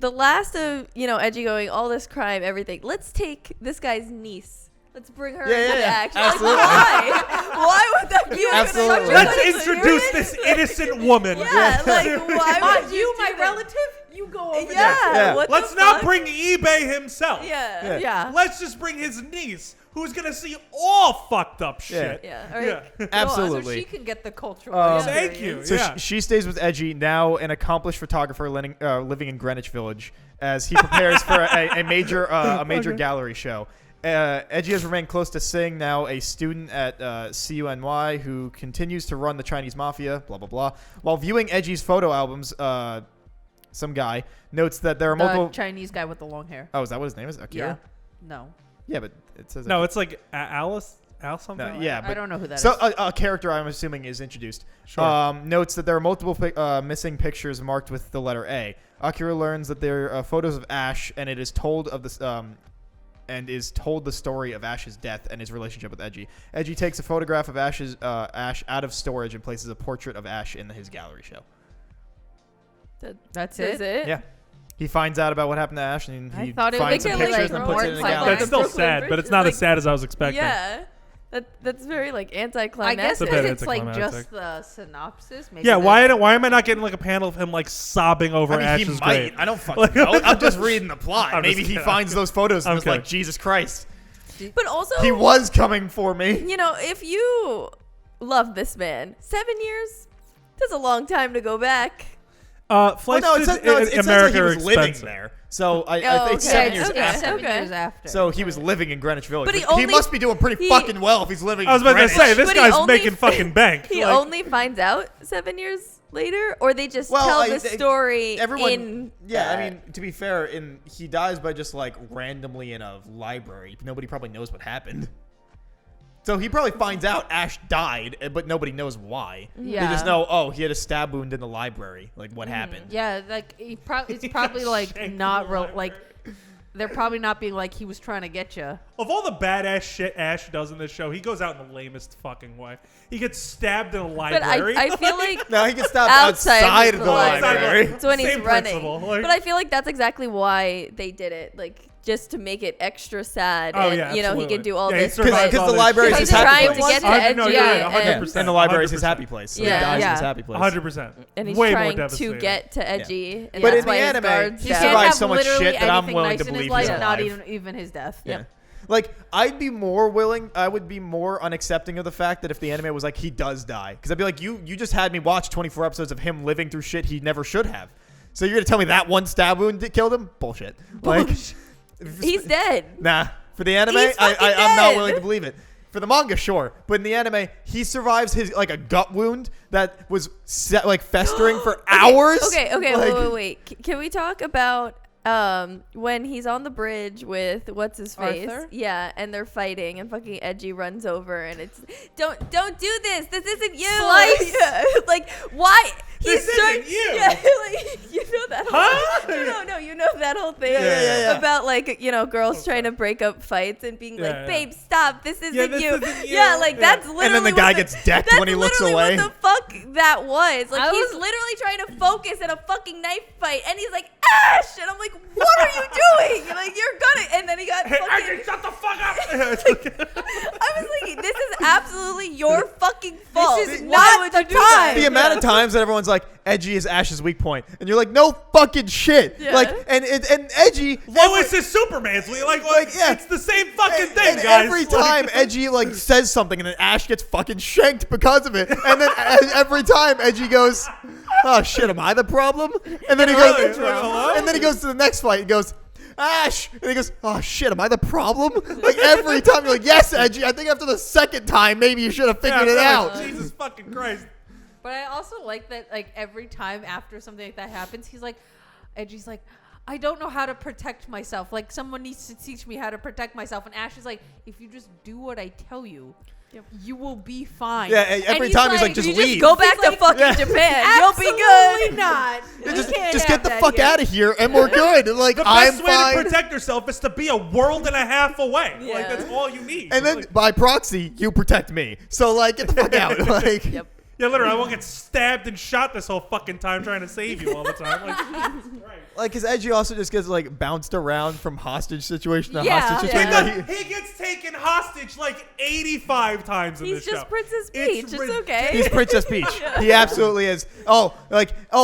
the last of, Edgy going, all this crime, everything. Let's take this guy's niece. Let's bring her Yeah, into yeah, the yeah. action. Absolutely. Like, why? Why would that be Absolutely. such a Let's good introduce experience? this innocent woman. Yeah, like, why would you, my do that? relative, you go over there. Yeah. Yeah. What Let's the not fuck? bring eBay himself. Yeah. Yeah. Let's just bring his niece, who's gonna see all fucked up shit. Yeah. All right. Yeah. Absolutely. So she can get the cultural Thank you. experience. So Yeah. she stays with Edgy, now an accomplished photographer living in Greenwich Village, as he prepares for a major gallery show. Edgy has remained close to Singh, now a student at CUNY, who continues to run the Chinese mafia, blah, blah, blah. While viewing Edgy's photo albums, some guy notes that there are The multiple... Chinese guy with the long hair. Oh, is that what his name is? Yeah. Akira? No. Yeah, but it says... No, it's like Alice something. No, yeah, I but don't know who that is. so a character I'm assuming is introduced. Sure. Notes that there are multiple missing pictures marked with the letter A. Akira learns that there are photos of Ash, and it is told of this the story of Ash's death and his relationship with Edgy. Edgy takes a photograph of Ash out of storage and places a portrait of Ash in his gallery show. That's Is it? Yeah. He finds out about what happened to Ash, and I he thought it finds was some like pictures a and puts it in a more gallery. That's still Brooklyn sad, Bridge but it's is not like- as sad as I was expecting. Yeah. That's very like I anticlimactic. guess It's a because bit it's like anticlimactic. just the synopsis. Maybe Yeah, there's- why am I not getting like a panel of him like sobbing over I mean, Ash's he might. grave? I don't fucking know. I'm just reading the plot. I'm just Maybe he kidding. finds those photos and I'm is like, kidding. Jesus Christ. But also, He was coming for me. if you love this man, 7 years, that's a long time to go back. Well, Flights no, to it says that America he are was living expensive. there. So Oh, it's okay. 7 years Okay. after. 7 Okay. years after. So he was living in Greenwich Village. But he he only- must be doing pretty he- fucking well if he's living I was in about to Greenwich. say this But he guy's only- making fucking bank. He Like, only finds out 7 years later, or they just Well, tell the story Everyone, in. yeah, I that? mean, to be fair, he dies by just like randomly in a library. Nobody probably knows what happened. So he probably finds out Ash died, but nobody knows why. Yeah. They just know, oh, he had a stab wound in the library. Like, what happened? Yeah, like it's probably like shanked not in the real. library. Like they're probably not being like he was trying to get you. Of all the badass shit Ash does in this show, he goes out in the lamest fucking way. He gets stabbed in a But library. I feel like No, he gets stabbed Outside outside of of the the library. library. it's when he's Same running. principle, like- But I feel like that's exactly why they did it. Like just to make it extra sad. Oh, and, yeah, you know, he absolutely. could do all Yeah, he this. survives but- all the this library shit. is He's his happy trying to place. get to 100 Edgy. no, you're right, 100%. and, And the library is his 100%. happy place. So Yeah. he dies in Yeah. his happy place. 100%. and he's Way more trying to devastating. get to Edgy. And But that's in why the his anime, guards he He down. can't survives have so much literally shit that I'm anything willing nice to in his believe life, he's not alive. even his death. Yeah. Like, I'd be more willing, I would be more unaccepting of the fact that if the anime was like, he does die. Because I'd be like, you just had me watch 24 episodes of him living through shit he never should have. So you're going to tell me that one stab wound that killed him? Bullshit. Like, He's dead. nah. For the anime, He's fucking I'm not dead. willing to believe it. For the manga, sure. But in the anime, he survives his, like, a gut wound that was, festering for hours. Okay, Like, wait. Can we talk about when he's on the bridge with what's his face? Arthur? Yeah, and they're fighting, and fucking Edgy runs over, and it's don't do this. This isn't you. Slice. Yeah, like why? This isn't you. Yeah, like you know that. Huh? No, you know that whole thing Yeah. about like girls trying to break up fights and being Yeah, like, yeah. babe, stop. This isn't this you. isn't you. Yeah, like Yeah. that's literally. And then the what guy gets decked that's when he looks literally away. What the fuck that was? Like I he's was- literally trying to focus in a fucking knife fight, and he's like, Ash, and I'm like, what are you doing? Like you're gonna, and then he got Hey, fucking. Archie, shut the fuck up! I was like, this is absolutely your fucking fault. is Why not would the you do that? time. The amount of times that everyone's like, Edgy is Ash's weak point, and you're like, no fucking shit. Yeah. Like, and Edgy. Lois is Superman's. Yeah. It's the same fucking thing, and guys. every Like- time Edgy says something, and then Ash gets fucking shanked because of it, and then every time Edgy goes, oh shit, am I the problem? And then he goes, Really? Hello? and then he goes to the next fight. He goes, Ash, and he goes, oh shit, am I the problem? Like every time you're like, yes, Edgy. I think after the second time, maybe you should have Yeah, figured it like, out. Jesus fucking Christ. But I also like that, like, every time after something like that happens, he's like, Edgy's like, I don't know how to protect myself. Like, someone needs to teach me how to protect myself. And Ash is like, if you just do what I tell you, you will be fine. Yeah, every And time he's like, just You leave. just go back He's to like, fucking Yeah. Japan. You'll be Absolutely good. not. Yeah, We just can't get have the that fuck here. out of here, and we're good. Like The I'm best way fine. to protect yourself is to be a world and a half away. Like Yeah. that's all you need. And then Like, by proxy, you protect me. So like, get the fuck out. Like, Yep. yeah, literally, I won't get stabbed and shot this whole fucking time trying to save you all the time. Like, Jesus Christ. like his Edgy also just gets like bounced around from hostage situation to Yeah, hostage yeah. situation. Like, He gets taken hostage like 85 times in He's this just show. Princess Peach. It's okay. He's Princess Peach. He absolutely is. Oh,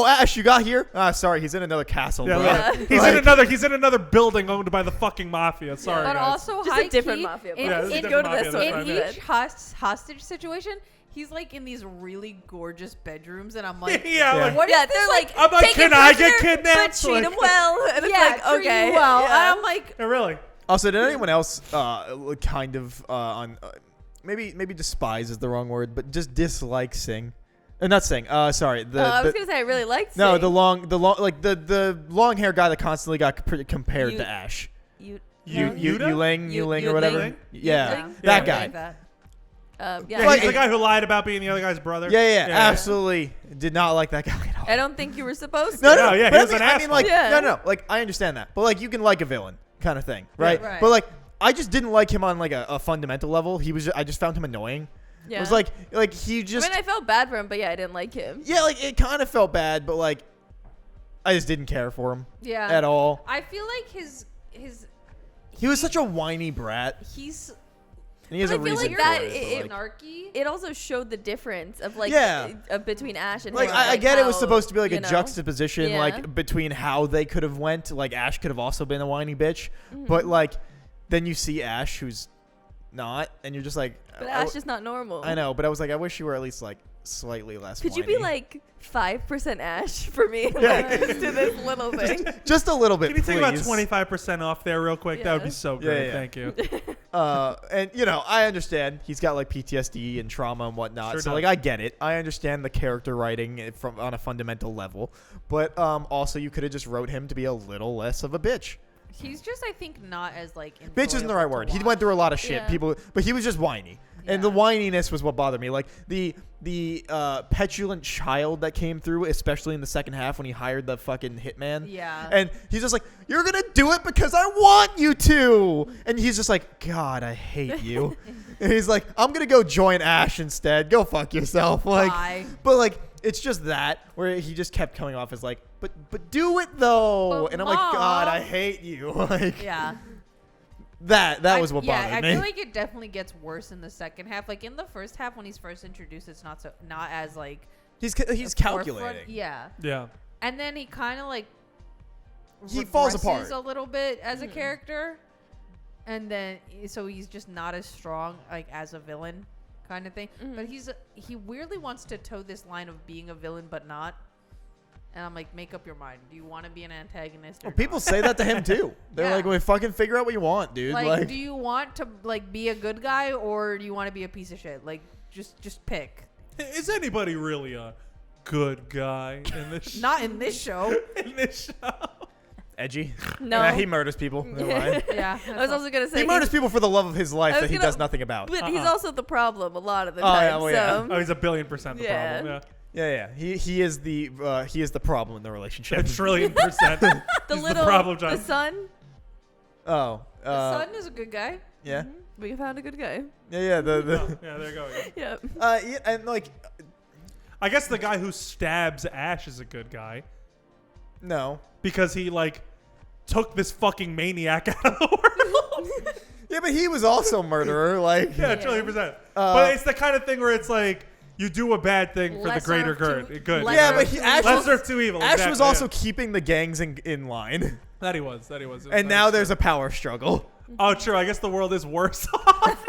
Ash, you got here? Sorry, he's in another castle. Yeah, bro. Yeah. he's in another building owned by the fucking mafia. Sorry, But guys. also, Just a high different key, mafia In, boss. Yeah, it's a in, different Go to mafia, this that's one. what I in meant. each hostage situation, he's like in these really gorgeous bedrooms, and I'm like, yeah, Yeah. like, what is Yeah, this, they're like, I'm like, take can your I get prisoner, kidnapped? But treat Like- him well. And it's yeah, like, treat okay. you well. yeah. I'm like, yeah, really. Also, did anyone else kind of maybe despise is the wrong word, but just dislike Sing? Not Sing. Sorry. I was gonna say I really liked. No, Sing. the long hair guy that constantly got compared You- to Ash. You, Yuling Yu- or whatever. Yuling? Yeah, Yuling? that yeah, guy. like that. yeah. Yeah, Like- he's the guy who lied about being the other guy's brother. Yeah, absolutely. Did not like that guy at all. I don't think you were supposed to. No, No, yeah, but he was I mean, an I mean, asshole. like, Yeah. no. Like, I understand that, but like, you can like a villain, kind of thing, right? right. But like, I just didn't like him on like a fundamental level. I just found him annoying. Yeah. It was like he just. I mean, I felt bad for him, but yeah, I didn't like him. Yeah, like it kind of felt bad, but like, I just didn't care for him Yeah. at all. I feel like his He was such a whiny brat, he's and he has But a I feel reason like for that- it. but, like, snarky. It also showed the difference of like Yeah. between Ash and Like him. I get it was how, supposed to be like you a know? juxtaposition, Yeah. like between how they could have went. Like Ash could have also been a whiny bitch, Mm-hmm. but like then you see Ash who's not, and you're just like, But Ash is not normal. I know, but I was like, I wish you were at least like slightly less. Could you whiny. be like 5% Ash for me? Yeah. Like, just do this little thing. just a little bit, Can you take about please. 25% off there real quick? That would Yeah. be so great. Yeah. Thank you. And you know, I understand he's got like PTSD and trauma and whatnot. Sure so does. like, I get it. I understand the character writing from on a fundamental level, but also you could have just wrote him to be a little less of a bitch. He's just, I think, not as like. Bitch isn't the right enjoyable word. to He watch. went through a lot of shit. Yeah. People, but he was just whiny. And the whininess was what bothered me. Like the petulant child that came through, especially in the second half when he hired the fucking hitman. Yeah. And he's just like, "You're gonna do it because I want you to." And he's just like, "God, I hate you." And he's like, "I'm gonna go join Ash instead. Go fuck yourself." Like, Bye. but like, it's just that where he just kept coming off as like, "But do it though." But And I'm like, "God, Mom." I hate you." Like, Yeah. that was what yeah, bothered I me. feel like it definitely gets worse in the second half. Like in the first half when he's first introduced, it's not as like he's forefront. calculating. Yeah. Yeah. And then he kind of like He falls regresses apart. a little bit as a character, and then so he's just not as strong like as a villain kind of thing. But he weirdly wants to toe this line of being a villain but not. And I'm like, make up your mind. Do you want to be an antagonist? Or Well, people not? say that to him too. They're Yeah. like, "Well, fucking figure out what you want, dude." Like, do you want to like be a good guy or do you want to be a piece of shit? Like, just pick. Is anybody really a good guy in this? Not in this show. in this show. edgy. No. Yeah, he murders people. Never mind. Yeah. I was also gonna say He murders people for the love of his life I that was he gonna- does nothing about. but he's also the problem a lot of the Oh, yeah, time. well, yeah. so Oh, he's a $1,000,000,000% the Yeah. problem. Yeah. Yeah. He is the problem in the relationship. A $1,000,000,000,000. the He's little problem the child. son, Oh. The son is a good guy. Yeah. we found a good guy. Yeah. The Oh, yeah, there you go. Yeah. Yep. yeah, and like I guess the guy who stabs Ash is a good guy no. because he like took this fucking maniac out of the world. Yeah, but he was also a murderer. Like Yeah, Yeah. 1,000,000,000%. But it's the kind of thing where it's like you do a bad thing for the Lesser greater of good. two- Good. lesser Yeah, of but two Ash evils. Lesser of two evil. Ash was exactly, also yeah. keeping the gangs in line. That he was. And now there's a power struggle. Oh, true. I guess the world is worse off.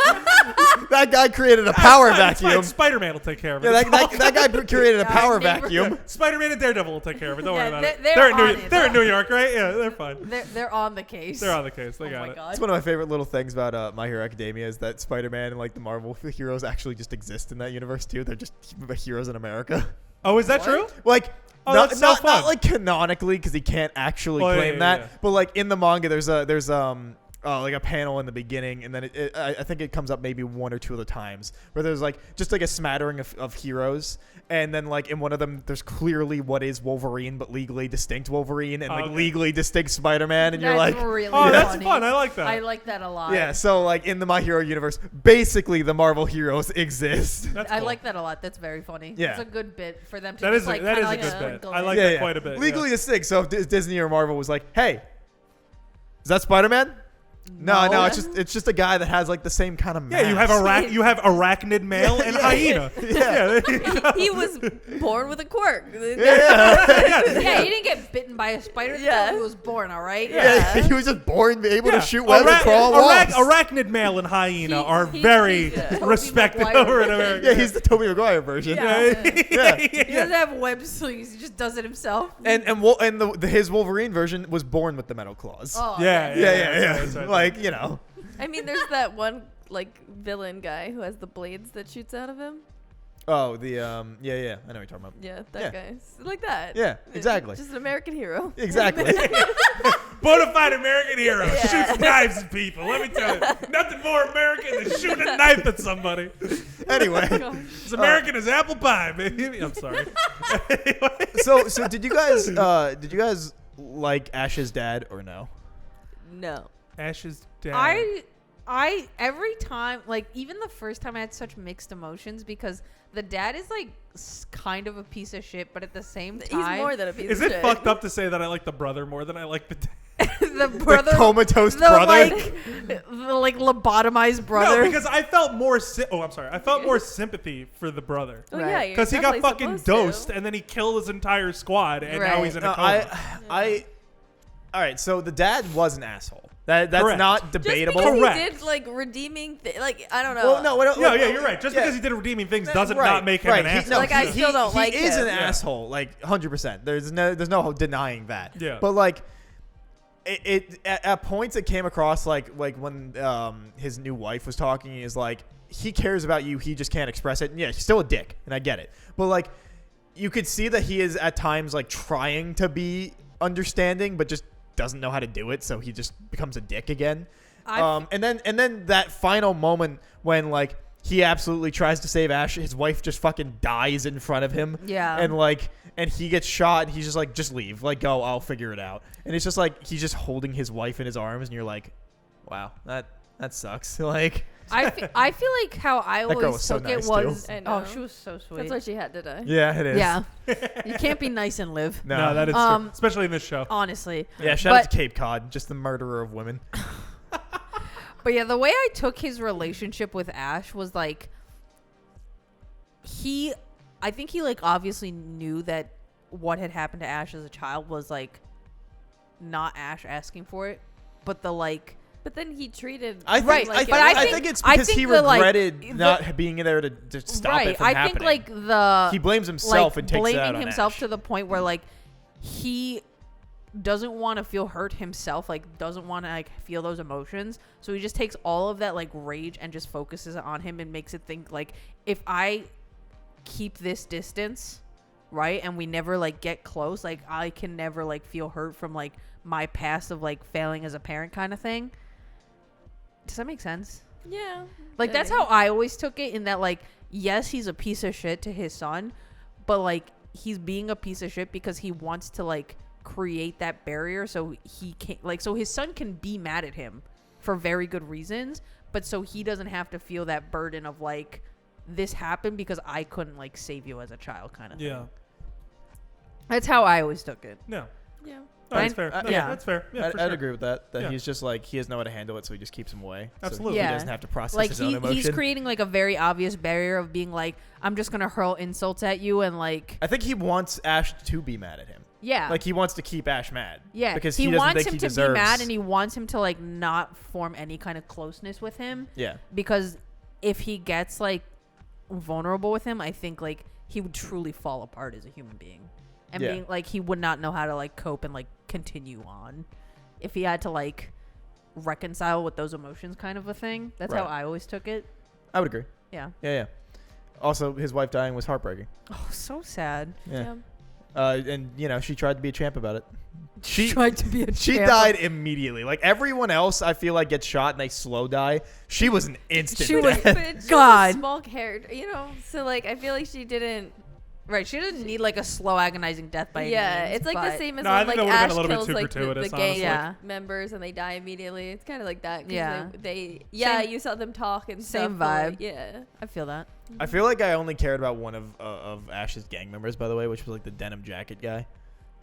That guy created a power It's fine. vacuum. Spider-Man will take care of it. Yeah, that guy created a Yeah, power neighbor- vacuum. Spider-Man and Daredevil will take care of it. Don't Yeah, worry about it. they're on it. They're in New York, right? Yeah, they're fine. They're on the case. They're on the case. They Oh got my it. god. It's one of my favorite little things about My Hero Academia is that Spider-Man and like the Marvel heroes actually just exist in that universe too. They're just heroes in America. Oh, is that What? true? Like Oh, not, that's so not, fun. not like canonically because he can't actually Oh, yeah, claim yeah, that, yeah. but like in the manga there's like a panel in the beginning, and then I think it comes up maybe one or two of the times where there's like just like a smattering of heroes, and then like in one of them there's clearly what is Wolverine but legally distinct Wolverine and like Okay. legally distinct Spider-Man, and you're That's like, really Oh, that's funny. fun. I like that. I like that a lot. yeah. So like in the My Hero universe, basically the Marvel heroes exist. That's I cool. like that a lot. That's very funny. Yeah. It's a good bit for them to That just is like that kinda is a like good bit. sprinkle I it. like Yeah, that yeah. quite a bit. Legally yeah. distinct. So if Disney or Marvel was like, hey, is that Spider-Man? No, No. it's just a guy that has like the same kind of mask. Yeah, you have arachnid male and hyena. Yeah. Yeah. He was born with a quirk. Yeah. Yeah, he didn't get bitten by a spider Yeah. until he was born. All right. Yeah, he was just born able to shoot webs Ara- and crawl walls. Arachnid male and hyena He- are he- very he's Tobey respected Maguire. over in America. Yeah, he's the Tobey Maguire version. Yeah. Yeah. He doesn't have web slings. He just does it himself. And his Wolverine version was born with the metal claws. Oh, Yeah, yeah. that's right. Like, you know. I mean, there's that one like villain guy who has the blades that shoots out of him. Oh, the I know what you're talking about. Yeah, that Yeah. guy. Like that. Yeah, exactly. Just an American hero. Exactly. Bona-fide American hero Yeah. shoots knives at people. Let me tell you, nothing more American than shooting a knife at somebody. Anyway, As American as apple pie, baby. I'm sorry. so did you guys like Ash's dad or no? No. Ash's dad. I every time, like even the first time, I had such mixed emotions because the dad is like kind of a piece of shit, but at the same He's time, more than a piece Is of it shit. fucked up to say that I like the brother more than I like the dad? the brother, The comatose the brother. the like lobotomized brother. No, because I felt more. I'm sorry. I felt more sympathy for the brother Oh, Right. yeah, you're because he got definitely fucking supposed to. dosed and then he killed his entire squad and now Right. he's in a No, coma. all right. So the dad was an asshole. That's Correct. not Just debatable. because Correct. he did like redeeming, like I don't know. Well, no, Yeah, you're right. Just because he did redeeming things doesn't not make him an He- asshole. no, Like, I still don't like He is him. an Yeah. asshole, like 100%. There's no denying that. Yeah. But like, it at points it came across like when his new wife was talking, is like he cares about you, he just can't express it. And yeah, he's still a dick, and I get it. But like, you could see that he is at times like trying to be understanding, but just doesn't know how to do it, so he just becomes a dick again. And then that final moment when like he absolutely tries to save Ash. His wife just fucking dies in front of him. Yeah. And he gets shot, and he's just like, just leave. Like, go, I'll figure it out. And it's just like, he's just holding his wife in his arms, and you're like, wow, that sucks. Like, I feel like how I That girl always was so took nice, it was. too. I know. Oh, she was so sweet. That's why she had to die. yeah, it is. Yeah. You can't be nice and live. No, that is true. Especially in this show. Honestly. Yeah, shout out But- to Cape Cod, just the murderer of women. But yeah, the way I took his relationship with Ash was like, I think he like obviously knew that what had happened to Ash as a child was like not Ash asking for it, but the like. But then he treated I think, Right, I, but I think think- it's I because think he the, like, regretted the- not being there to stop right. it from I happening. think like the he blames himself like, and takes it out blaming on himself Ash. to the point where like he doesn't want to feel hurt himself, like doesn't want to like feel those emotions, so he just takes all of that like rage and just focuses it on him and makes it think like, if I keep this distance, right, and we never like get close, like I can never like feel hurt from like my past of like failing as a parent kind of thing. Does that make sense? Yeah. Like that's how I always took it, in that like, yes, he's a piece of shit to his son, but like he's being a piece of shit because he wants to like create that barrier so he can't like, so his son can be mad at him for very good reasons, but so he doesn't have to feel that burden of like, this happened because I couldn't like save you as a child kind of Yeah. thing. That's how I always took it. No. Yeah. No, that's I- fair. No, yeah. that's fair. Yeah, for I'd sure. agree with that. That Yeah. he's just like, he doesn't know how to handle it, so he just keeps him away. Absolutely. So Yeah. he doesn't have to process Like his own emotion. he's creating like a very obvious barrier of being like, I'm just gonna hurl insults at you and like, I think he wants Ash to be mad at him. yeah, Like, he wants to keep Ash mad. yeah, Because he he doesn't wants think him he to deserves. be mad, and he wants him to like not form any kind of closeness with him, Yeah. because if he gets like vulnerable with him, I think like he would truly fall apart as a human being, and Yeah. being like, he would not know how to like cope and like continue on if he had to like reconcile with those emotions, kind of a thing. That's how Right. I always took it. I would agree. Yeah. Yeah. Also, his wife dying was heartbreaking. Oh, so sad. Yeah. And, you know, she tried to be a champ about it. She tried to be a She champ. died immediately. Like, everyone else, I feel like, gets shot and they slow die. She was an instant She was- death. But she God. was small haired, you know. So like, I feel like she didn't. Right, she didn't need like a slow, agonizing death by any Yeah, means, it's like but- the same as No, I when think like that would've been Ash a little bit kills too like the gratuitous, gang honestly. Yeah. members and they die immediately. It's kind of like that. 'Cause Yeah. They Same- you saw them talk and same stuff, but, like, vibe. yeah. I feel that. I feel like I only cared about one of Ash's gang members, by the way, which was like the denim jacket guy,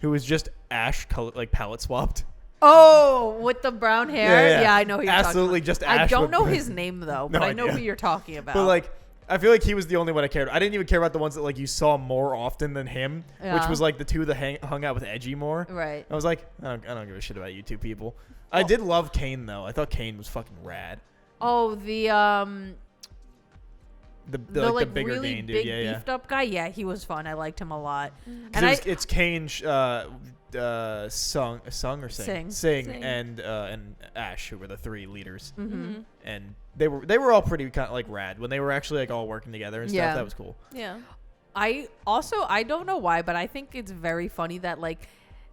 who was just Ash color, like palette swapped. Oh, with the brown hair? Yeah, I know who you're Absolutely talking just about. I Ash don't with- know his name though, but No I know who idea. you're talking about. But like, I feel like he was the only one I cared. I didn't even care about the ones that like you saw more often than him, which Yeah. was like the two that hung out with Edgy more. right. I was like, I don't give a shit about you two people. I did love Kane though. I thought Kane was fucking rad. Oh, the The like bigger really Kane dude. big Yeah, yeah. beefed up guy. Yeah, he was fun. I liked him a lot. 'Cause And it's Kane, sung or Sing. Sing. and Ash, who were the three leaders, Mm-hmm. and they were all pretty kind of like rad when they were actually like all working together and stuff. Yeah. That was cool. Yeah. I don't know why, but I think it's very funny that like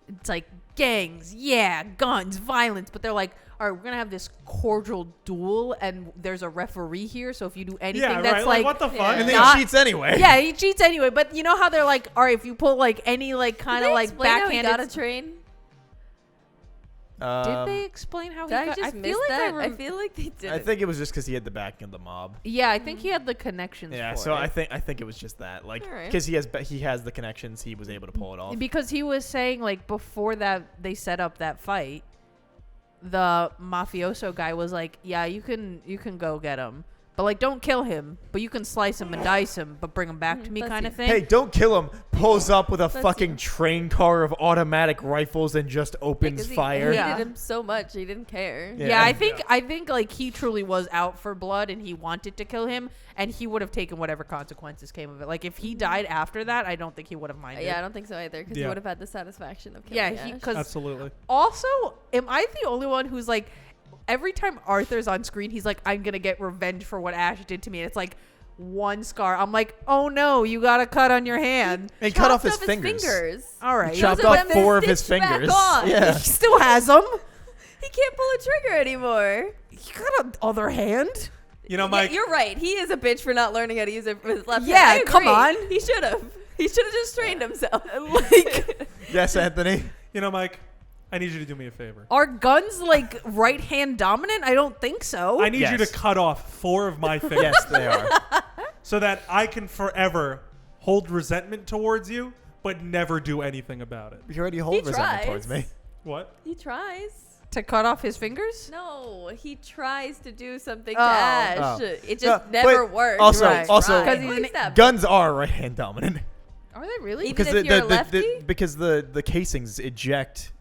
it's like gangs, yeah, guns, violence, but they're like, all right, we're gonna have this cordial duel, and there's a referee here, so if you do anything Yeah, that's right. like, What the fuck? Yeah. And then Not- he cheats anyway. yeah, he cheats anyway. But you know how they're like, all right, if you pull like any like kind of like Explain how he backhanded. got a train. Did they explain how Did he got? I just feel miss like that? I I feel like they did. I think it was just because he had the backing of the mob. yeah, I think he had the connections. Yeah, for so it. I think it was just that, like, Alright. because he has the connections, he was able to pull it off. Because he was saying like before that they set up that fight, the mafioso guy was like, yeah, you can go get him, but like don't kill him, but you can slice him and dice him, but bring him back to me, Bless kind you. of thing. Hey, don't kill him. Pulls up with a Bless fucking you. train car of automatic rifles and just opens 'Cause he fire. Yeah. hated him so much he didn't care. Yeah. Yeah, I think like he truly was out for blood and he wanted to kill him, and he would have taken whatever consequences came of it. Like if he died after that, I don't think he would have minded. Yeah, I don't think so either because Yeah. he would have had the satisfaction of Yeah, killing Ash. because Absolutely. also, am I the only one who's like, every time Arthur's on screen, he's like, I'm gonna get revenge for what Ash did to me, and it's like one scar. I'm like, oh no, you got a cut on your hand. And cut off Chopped his fingers. All right, He chopped Those are off them 4 of his stitched back fingers. on. Yeah. he still has them. He can't pull a trigger anymore. He got an other hand. You know, Mike. Yeah, you're right. He is a bitch for not learning how to use it with his left Yeah, hand. I come agree. on. He should have. He should have just trained himself. Like, Yes, Anthony. You know, Mike. I need you to do me a favor. are guns like right hand dominant? I don't think so. I need you to Yes. cut off 4 of my fingers Yes, they are. so that I can forever hold resentment towards you, but never do anything about it. You already hold resentment tries. towards me. What? He tries. To cut off his fingers? No, he tries to do something Oh. to Ash. Oh. It just No, never but works. also- Right. also- Try. 'Cause he's an- Guns are right-hand dominant. Are they really? Even if you're a lefty? because the casings eject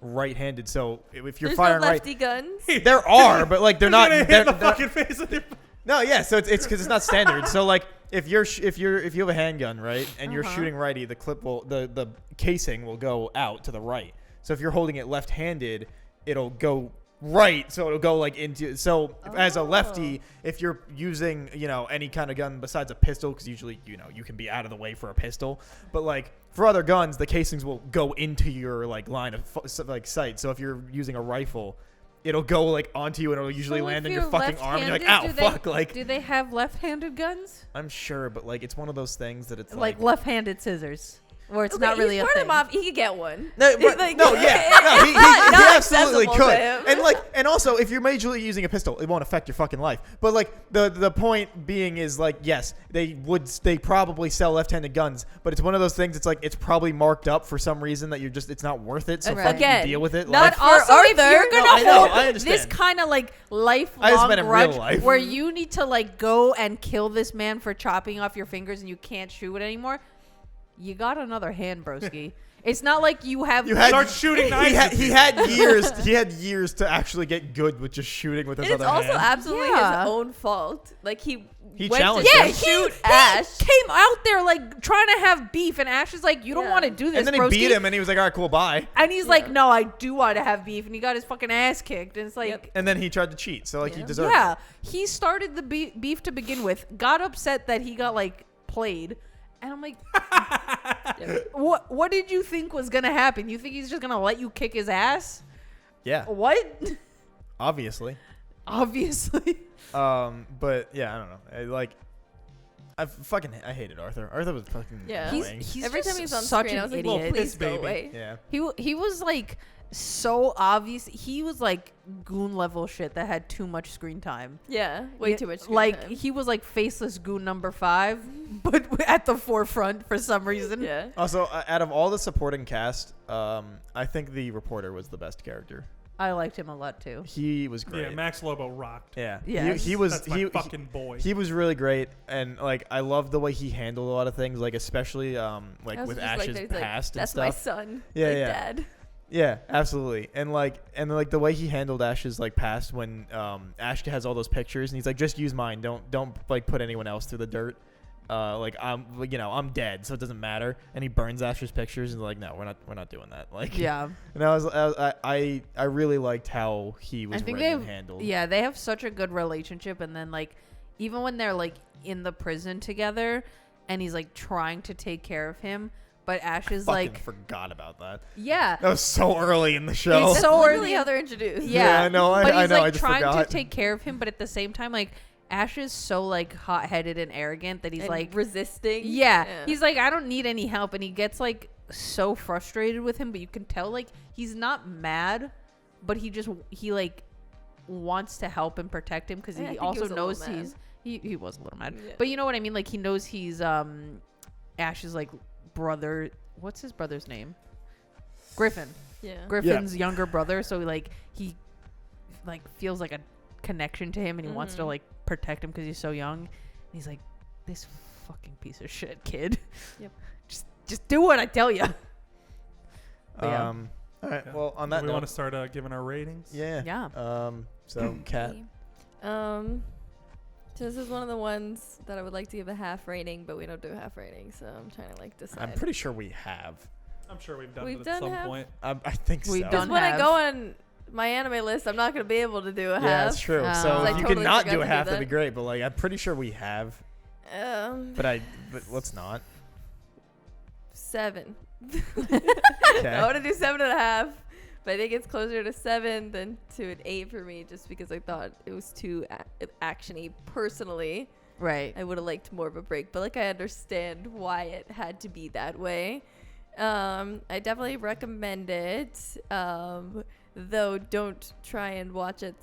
right-handed. So if you're There's firing no right, lefty guns. there are, but like they're You're not. gonna They're, hit the they're- fucking face with your. no, yeah. So it's because it's not standard. So like if you have a handgun, right, and you're Uh-huh. shooting righty, the clip will the casing will go out to the right. So if you're holding it left-handed, it'll go right, so it'll go like into. So as a lefty, if you're using any kind of gun besides a pistol, because usually you can be out of the way for a pistol, but like for other guns, the casings will go into your like line of like sight. So if you're using a rifle, it'll go like onto you and it'll usually So land if on your you're fucking arm. And you're like, left-handed, ow, do fuck! Like Do they have left-handed guns? I'm sure, but like it's one of those things that it's Like left-handed scissors, or it's Okay, not really he's a part thing. of mob. He could get one. No, It's like- no, yeah, no, he Not absolutely accessible could, to him. and like, and also, if you're majorly using a pistol, it won't affect your fucking life. But like, the point being is like, yes, they probably sell left-handed guns, but it's one of those things. It's like it's probably marked up for some reason that it's not worth it. So Right. fucking Again, deal with it. not Like, for Also, if Arthur. you're No, I gonna know, hold I this understand. kind of like I lifelong just meant in real grudge life. where you need to like go and kill this man for chopping off your fingers and you can't shoot it anymore, you got another hand, broski. It's not like you have. You had- Start shooting knives. at he people. had years. He had years to actually get good with just shooting with his And it's other also hand. absolutely Yeah. his own fault. Like he went challenged to him. Yeah, shoot he Ash. came out there like trying to have beef, and Ash is like, "You don't Yeah. want to do this." And then he broski." beat him, and he was like, "All right, cool, bye." And he's like, "No, I do want to have beef," and he got his fucking ass kicked. And it's like, Yep. And then he tried to cheat, so like he Yeah. deserved yeah, it. he started the beef to begin with. Got upset that he got like played, and I'm like, what did you think was gonna happen? You think he's just gonna let you kick his ass? Yeah, What? obviously. Obviously. But yeah, I don't know. I hated Arthur. Arthur was fucking Yeah. annoying. He's Every just time he's on such screen, an I was like, idiot. "Well, please This go baby. away." Yeah. He was like so obvious. He was like goon level shit that had too much screen time. Yeah, way Yeah, too much. Screen Like time. he was like faceless goon number 5, but at the forefront for some reason. yeah. Also, out of all the supporting cast, I think the reporter was the best character. I liked him a lot too. He was great. Yeah, Max Lobo rocked. Yeah. Yes. He was That's my fucking boy. he was really great, and like I love the way he handled a lot of things, like especially I like was with just like, Ash's there's, like, past and That's my stuff. son. Yeah, like, yeah. Dad. Yeah, absolutely. And like the way he handled Ash's like past when Ash has all those pictures and he's like, just use mine. Don't like put anyone else through the dirt. Like I'm dead, so it doesn't matter. And he burns Ash's pictures and like, no, we're not doing that. Like Yeah. And I really liked how he was I think written and they handled. they have such a good relationship, and then like even when they're like in the prison together and he's like trying to take care of him, but Ash is Fucking like forgot about that. yeah. That was so early in the show. It's That's so literally early. how they're introduced. Yeah, Yeah, no, but I he's know, like I just trying forgot. to take care of him, but at the same time, like Ash is so like hot-headed and arrogant that he's And like, resisting. yeah, he's like, I don't need any help, and he gets like so frustrated with him, but you can tell like he's not mad, but he like wants to help and protect him because Yeah, I he think he also was a little knows mad. he was a little mad, Yeah. but you know what I mean, like he knows he's Ash's like brother. What's his brother's name? Griffin. Yeah. Griffin's younger brother, so like he like feels like a connection to him, and he wants to Mhm. like protect him because he's so young. And he's like, this fucking piece of shit kid. Yep. Just do what I tell you. Yeah. All right. Yeah. Well, on that we note, want to start giving our ratings. yeah. Yeah. So Kat. So this is one of the ones that I would like to give a half rating, but we don't do half ratings, so I'm trying to like decide. I'm pretty sure we have. I'm sure we've done We've it at done some half? point. I think We've so. done when I have. go on my anime list, I'm not gonna be able to do a Yeah, half. that's true. Oh. So I if you totally could not forgot do to a do half, that'd be that. great. But like, I'm pretty sure we have. But let's not. 7. Okay. I want to do 7.5, But I think it's closer to 7 than to an 8 for me, just because I thought it was too actiony. Personally, Right. I would have liked more of a break, but like I understand why it had to be that way. I definitely recommend it. Though don't try and watch it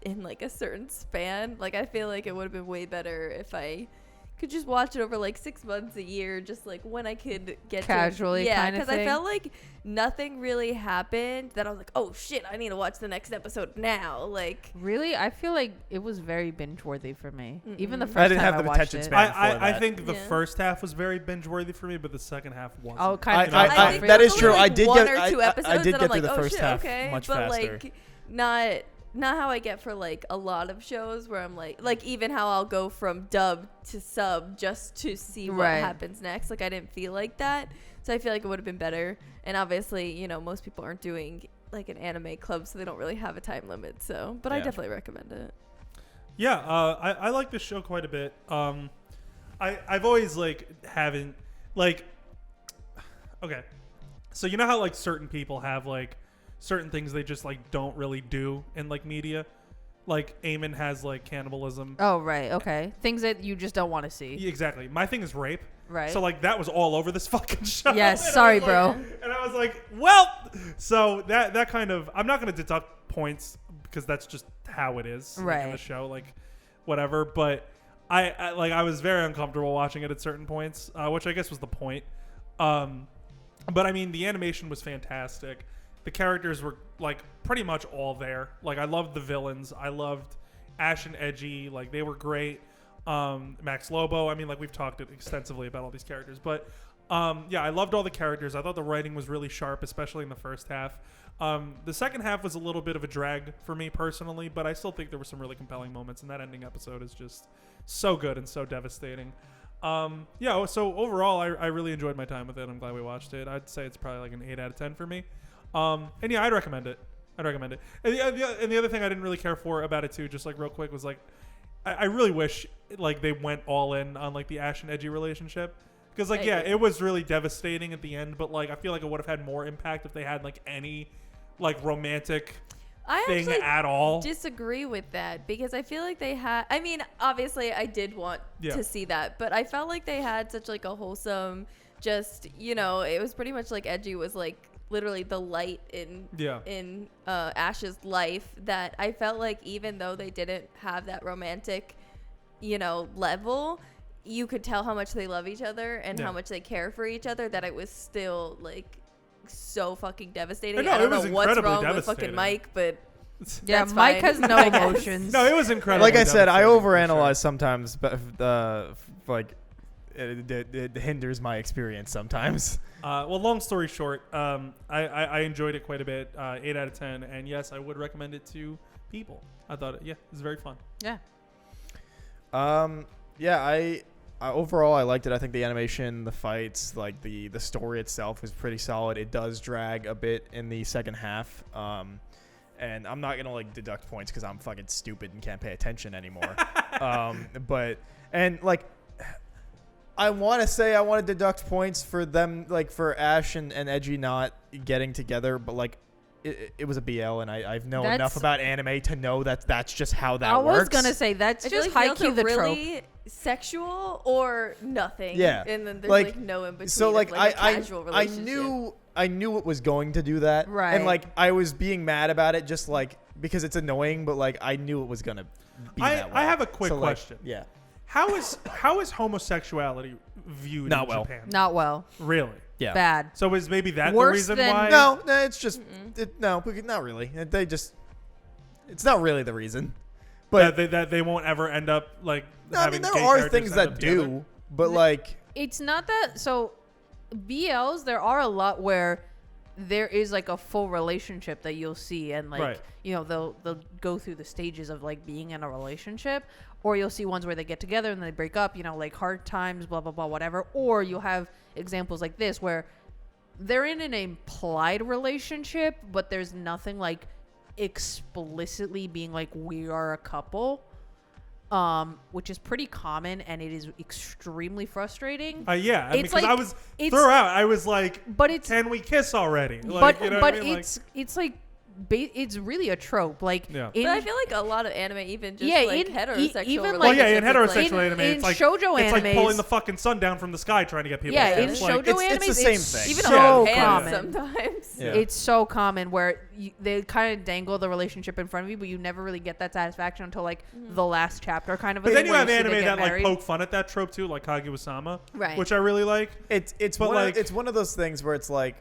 in like a certain span. Like I feel like it would have been way better if I could just watch it over like 6 months a year, just like when I could get Casually to, yeah, kinda because I thing. felt like nothing really happened that I was like, oh shit, I need to watch the next episode now. Like Really, I feel like it was very binge worthy for me. Even the Mm-mm. first I didn't time have the watched attention it. span. I that. think the Yeah. first half was very binge worthy for me, but the second half wasn't. Oh, kind of. I think that there's is true. only, I like, did one get- or I- two I- I episodes did that get I'm through like, the oh first shit, half okay, much but faster. like not how I get for like a lot of shows where I'm like even how I'll go from dub to sub just to see what Right. happens next. Like I didn't feel like that, so I feel like it would have been better. And obviously, most people aren't doing like an anime club, so they don't really have a time limit. So, but I Yeah. definitely recommend it. Yeah, I like this show quite a bit. I've always haven't okay. So you know how like certain people have like certain things they just like don't really do in like media? Like Eamon has like cannibalism. Oh, right. Okay. Things that you just don't want to see. Yeah, exactly. My thing is rape. Right. So like that was all over this fucking show. Yes, And I sorry, was bro. like- and I was like, well, so that kind of I'm not going to deduct points because that's just how it is like, in the Right. show, like whatever. But I was very uncomfortable watching it at certain points, which I guess was the point. But I mean, the animation was fantastic. The characters were like pretty much all there. Like I loved the villains. I loved Ash and Edgy. Like they were great. Max Lobo. I mean, like we've talked extensively about all these characters, but yeah, I loved all the characters. I thought the writing was really sharp, especially in the first half. The second half was a little bit of a drag for me personally, but I still think there were some really compelling moments, and that ending episode is just so good and so devastating. Yeah, so overall, I really enjoyed my time with it. I'm glad we watched it. I'd say it's probably like an 8 out of 10 for me. And yeah, I'd recommend it. And the other thing I didn't really care for about it too, just like real quick, was like I really wish like they went all in on like the Ash and Edgy relationship. Because like I yeah, agree. it was really devastating at the end, but like I feel like it would have had more impact if they had like any like romantic I thing actually at all. disagree with that because I feel like they had. I mean, obviously, I did want Yeah. to see that, but I felt like they had such like a wholesome. Just it was pretty much like Edgy was like literally the light in Yeah. Ash's life that I felt like even though they didn't have that romantic, level, you could tell how much they love each other and Yeah. how much they care for each other. That it was still like so fucking devastating. I know, I it don't was know what's incredibly wrong with fucking devastating. Mike, but Yeah, That's Mike fine. has no I guess. emotions. No, it was incredible. Like I said, I overanalyze sometimes, but like it hinders my experience sometimes. Well, long story short, I enjoyed it quite a bit. 8 out of 10, and yes, I would recommend it to people. I thought it was very fun. Yeah. Yeah, I overall I liked it. I think the animation, the fights, like the story itself was pretty solid. It does drag a bit in the second half. And I'm not gonna like deduct points because I'm fucking stupid and can't pay attention anymore. But I want to say I want to deduct points for them, like for Ash and Edgy not getting together, but like it was a BL, and I've known enough That's- about anime to know that that's just how that I works. was gonna say that's I feel just like high BLs key are the trope. really sexual or nothing. Yeah. And then there's Like, like no in between. So of, like, a I casual I relationship. knew it was going to do that, Right. And like I was being mad about it just like because it's annoying, but like I knew it was gonna be that way. I have a quick So, like, question. yeah, How is homosexuality viewed Not in well. Japan? Not well. Really. yeah. Bad. So is maybe that the Worse reason than- why? No, it's just not really. It's not really the reason. But that they won't ever end up like. no, I having mean gay there are characters things end up that together? do, but like It's not that. So BLs, there are a lot where there is like a full relationship that you'll see, and like Right. they'll go through the stages of like being in a relationship, or you'll see ones where they get together and they break up, like hard times, blah blah blah, whatever. Or you'll have examples like this where they're in an implied relationship, but there's nothing like explicitly being like we are a couple. which is pretty common, and it is extremely frustrating. Yeah, It's because like- I was it's- throughout. I was like, But it's "Can we kiss already?" Like, but you know but what I mean? it's like it's really a trope. Like Yeah. in, But I feel like a lot of anime, even just Yeah, like in- heterosexual even, Well, like- yeah, in relationships, it's heterosexual like- anime, in it's like shoujo it's like pulling animes- the fucking sun down from the sky trying to get people. yeah, to in kiss. shoujo Like, animes, it's the same it's thing. even so on Japan common. sometimes. Yeah. It's so common where they kind of dangle the relationship in front of you, but you never really get that satisfaction until like the last chapter, kind of. But a then thing you where have see they anime get that like married. poke fun at that trope too, like Kaguya-sama, Right. which I really like. It's But, like- it's one of those things where it's like,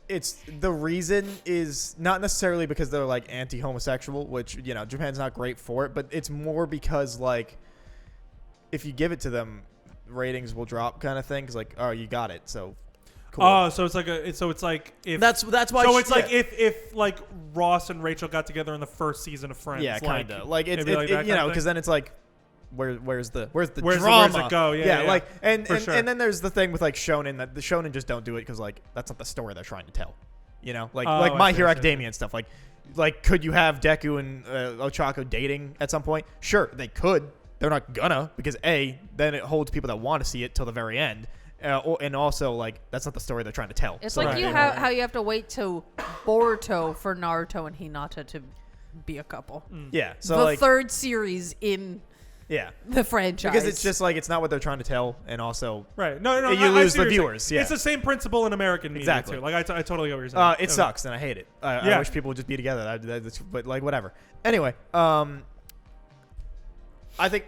it's the reason is not necessarily because they're like anti-homosexual, which Japan's not great for it, but it's more because like if you give it to them, ratings will drop kind of thing. Cause like, oh, you got it, so cool. Oh, so it's like if that's why. so it's like if like Ross and Rachel got together in the first season of Friends. yeah, kind of like it's maybe like that kind of because thing? then it's like. Where's the Where's drama? it go? Yeah, like and for and, sure. and then there's the thing with like shonen that the shonen just don't do it because like that's not the story they're trying to tell, like Oh, like I My see, Hero I see. Academia and stuff like could you have Deku and Ochako dating at some point? Sure, they could. They're not gonna because then it holds people that want to see it till the very end, and also like that's not the story they're trying to tell. It's So, like Right, you right, have right. how you have to wait till Boruto for Naruto and Hinata to be a couple. yeah, so the like third series in yeah. the franchise. Because it's just like it's not what they're trying to tell, and also right. No, You I lose see the what you're viewers, saying. yeah. It's the same principle in American media Exactly. too. Like I totally get what you're saying. it sucks and I hate it. I Yeah. wish people would just be together. But like whatever. Anyway, I think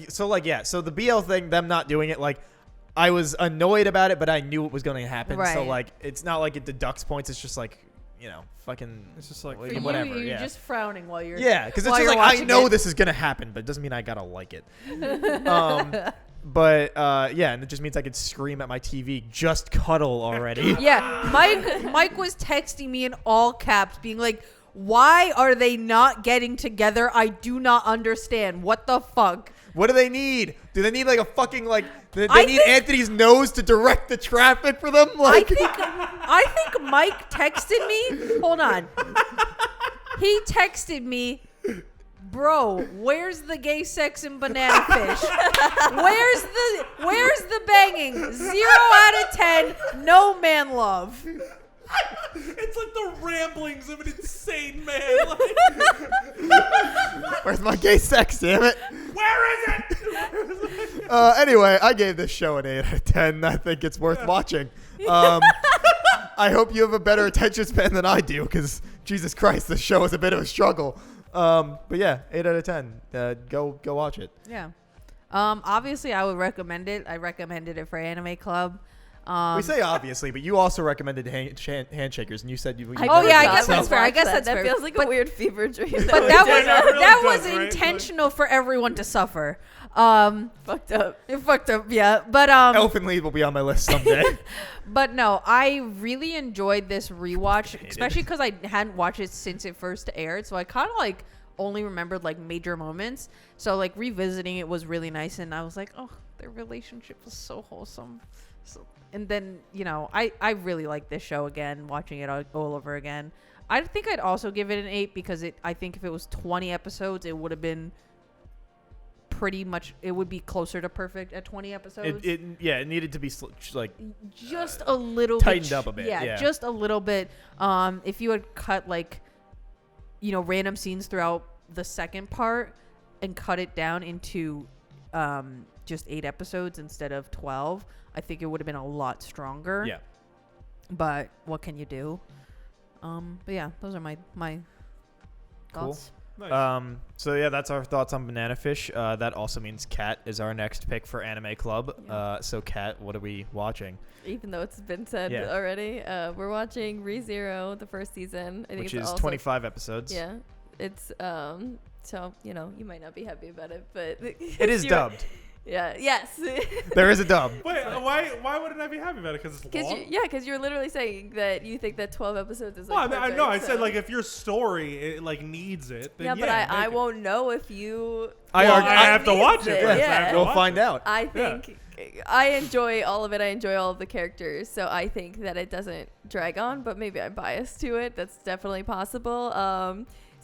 so like yeah. So the BL thing, them not doing it, like I was annoyed about it, but I knew it was going to happen. So Right. like it's not like it deducts points. It's just like fucking. It's just like for you, whatever. you're Yeah. just frowning while you're Yeah, because it's while just you're like I watching know it. this is gonna happen, but it doesn't mean I gotta like it. But yeah, and it just means I could scream at my TV, just cuddle already. Yeah, Mike was texting me in all caps, being like, "Why are they not getting together? I do not understand. What the fuck?" What do they need? Do they need like a fucking like? They I need think- Anthony's nose to direct the traffic for them? Like, I think Mike texted me. Hold on. He texted me, "Bro, where's the gay sex in Banana Fish? Where's the banging? 0 out of 10. No man love." it's like the ramblings of an insane man. Like, where's my gay sex? Damn it! where is it? Anyway, I gave this show an 8 out of 10. I think it's worth watching. I hope you have a better attention span than I do, because Jesus Christ, this show is a bit of a struggle. But yeah, 8 out of 10. Go watch it. Yeah. Obviously, I would recommend it. I recommended it for Anime Club. We say obviously, but you also recommended Handshakers, and you said you. Oh, yeah, I guess so. that's fair. I guess that's that fair. feels like But- a weird fever dream. But that was that really that does, was right? intentional for everyone to suffer. fucked up. It fucked up, yeah. But Elfin Lied will be on my list someday. But no, I really enjoyed this rewatch, especially because I hadn't watched it since it first aired. So I kind of like only remembered like major moments. So like revisiting it was really nice, and I was like, oh, their relationship was so wholesome. So, and then I really like this show again, watching it all over again. I think I'd also give it an 8 because I think if it was 20 episodes, it would have been pretty much. It would be closer to perfect at 20 episodes. it needed to be like Just a little tightened bit, up a bit, yeah. just a little bit. If you had cut like random scenes throughout the second part and cut it down into just 8 episodes instead of 12, I think it would have been a lot stronger. yeah. But what can you do? But yeah, those are my Cool. thoughts. Nice. So yeah, that's our thoughts on Banana Fish. That also means Kat is our next pick for Anime Club. So Kat, what are we watching? Even though it's been said Yeah. already, we're watching ReZero, the first season. I think Which it's is also, 25 episodes. Yeah, it's so you might not be happy about it, but It is dubbed. Yeah. Yes. There is a dub. Wait, why wouldn't I be happy about it? Because it's long. Because you're literally saying that you think that 12 episodes is. Well, Like, I know. I perfect, said so- like if your story like needs it, then Yeah, but I make it. won't know if you. I Well, argue- I have to needs watch it. first. I Yeah. have to We'll watch find it. out. I Yeah. think I enjoy all of it. I enjoy all of the characters, so I think that it doesn't drag on. But maybe I'm biased to it. That's definitely possible.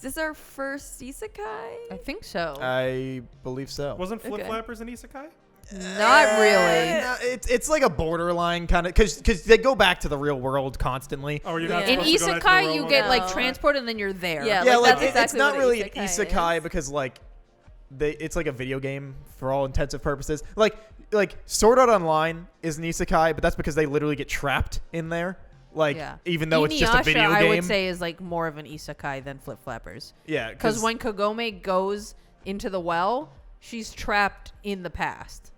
Is this our first isekai? I think so. I believe so. Wasn't Flip Okay. Flappers an isekai? Not really. No, it's like a borderline kind of because they go back to the real world constantly. Oh, you're not Yeah. In supposed to go back to the isekai, real you world? get like No. transport and then you're there. Yeah, Yeah, like, like, that's it's exactly not what really an isekai isekai is. because like it's like a video game for all intensive purposes. Like Sword Art Online is an isekai, but that's because they literally get trapped in there. Like Yeah. even though it's just a Inuyasha, video game. I would say is like more of an isekai than Flip Flappers. Yeah, Because when Kagome goes into the well, she's trapped in the past.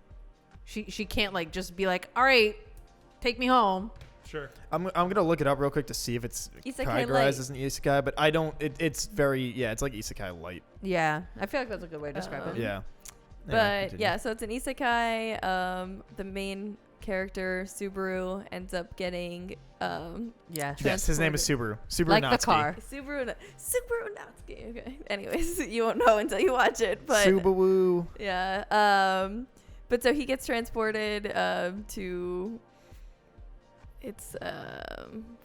She can't like just be like, all right, take me home. Sure. I'm gonna look it up real quick to see if it's Isekai categorized light. as an isekai, but I don't. It's very it's like isekai light. Yeah, I feel like that's a good way to describe it. Yeah. But continue. yeah, so it's an isekai. The main character Subaru ends up getting Yeah. Yes, his name is Subaru. Subaru Like the Natsuki. car. Subaru Natsuki. Okay. Anyways, you won't know until you watch it. But Subaru. yeah. But so he gets transported to. It's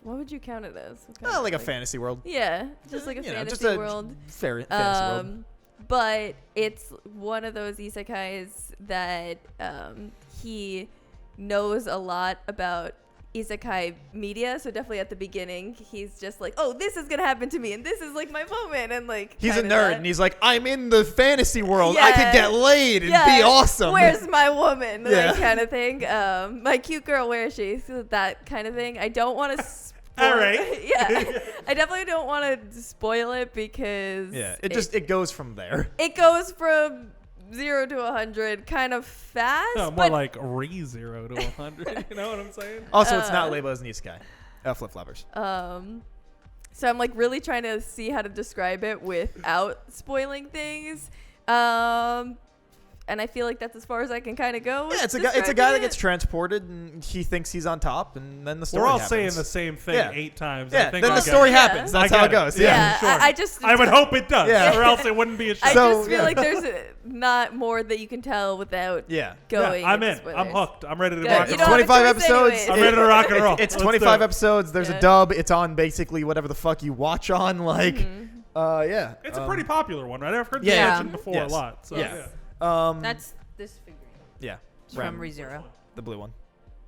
what would you count it as? What kind of, Like a fantasy world. Yeah, just like a You know, fantasy just a world. fantasy world. But it's one of those isekais that he knows a lot about isekai media. So definitely at the beginning, he's just like, "Oh, this is gonna happen to me, and this is like my moment," and like He's a kinda nerd, that. and he's like, I'm in the fantasy world. I could Yeah. get laid and Yeah, be awesome. Where's my woman? Yeah. Like kind of thing. My cute girl, where is she? So that kind of thing. I don't want to. All right. Yeah, I definitely don't want to spoil it because Yeah, it goes from there. it goes from 0 to 100 kind of fast. No, more but like re-0 to 100. You know what I'm saying? Also, it's not Uh, labeled as an isekai. Flip Flappers. so I'm like really trying to see how to describe it without spoiling things. And I feel like that's as far as I can kind of go. Yeah, with it's a guy that describing gets it. transported, and he thinks he's on top, and then the story We're all happens. saying the same thing Yeah. 8 times. Yeah, I think then I the get story it. Yeah. happens. I That's how get it goes. it. Yeah. Yeah, sure. I just I would hope it does, Yeah. or else it wouldn't be a show. I So, just feel yeah. like there's not more that you can tell without Yeah. going. I'm into in. I'm spoilers. hooked. I'm ready to Good. rock You and don't roll. have a 25 choice episodes. anyways. I'm ready to rock and roll. It's Let's 25 do it. episodes. There's Yeah. a dub. It's on basically whatever the fuck you watch on. Like, Mm-hmm. yeah. It's a pretty popular one, right? I've heard Yeah. this Yeah. mentioned before Yes. a lot. So, Yeah. yeah. That's this figurine. Yeah. It's Ram, from ReZero. the blue one.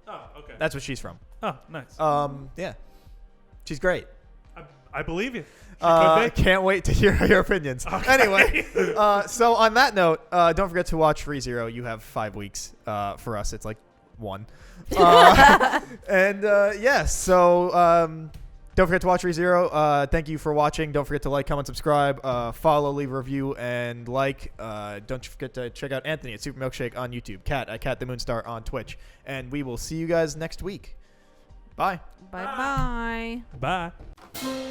Oh, okay. That's what she's from. Oh, nice. Yeah. She's great. I believe you. She could be. Can't wait to hear your opinions. Okay. Anyway, so on that note, don't forget to watch ReZero. You have 5 weeks. For us, it's like 1. And yeah, so don't forget to watch ReZero. Thank you for watching. Don't forget to like, comment, subscribe, follow, leave a review, and like. Don't forget to check out Anthony at Super Milkshake on YouTube, Kat at Kat the Moonstar on Twitch, and we will see you guys next week. Bye. Bye bye. Bye.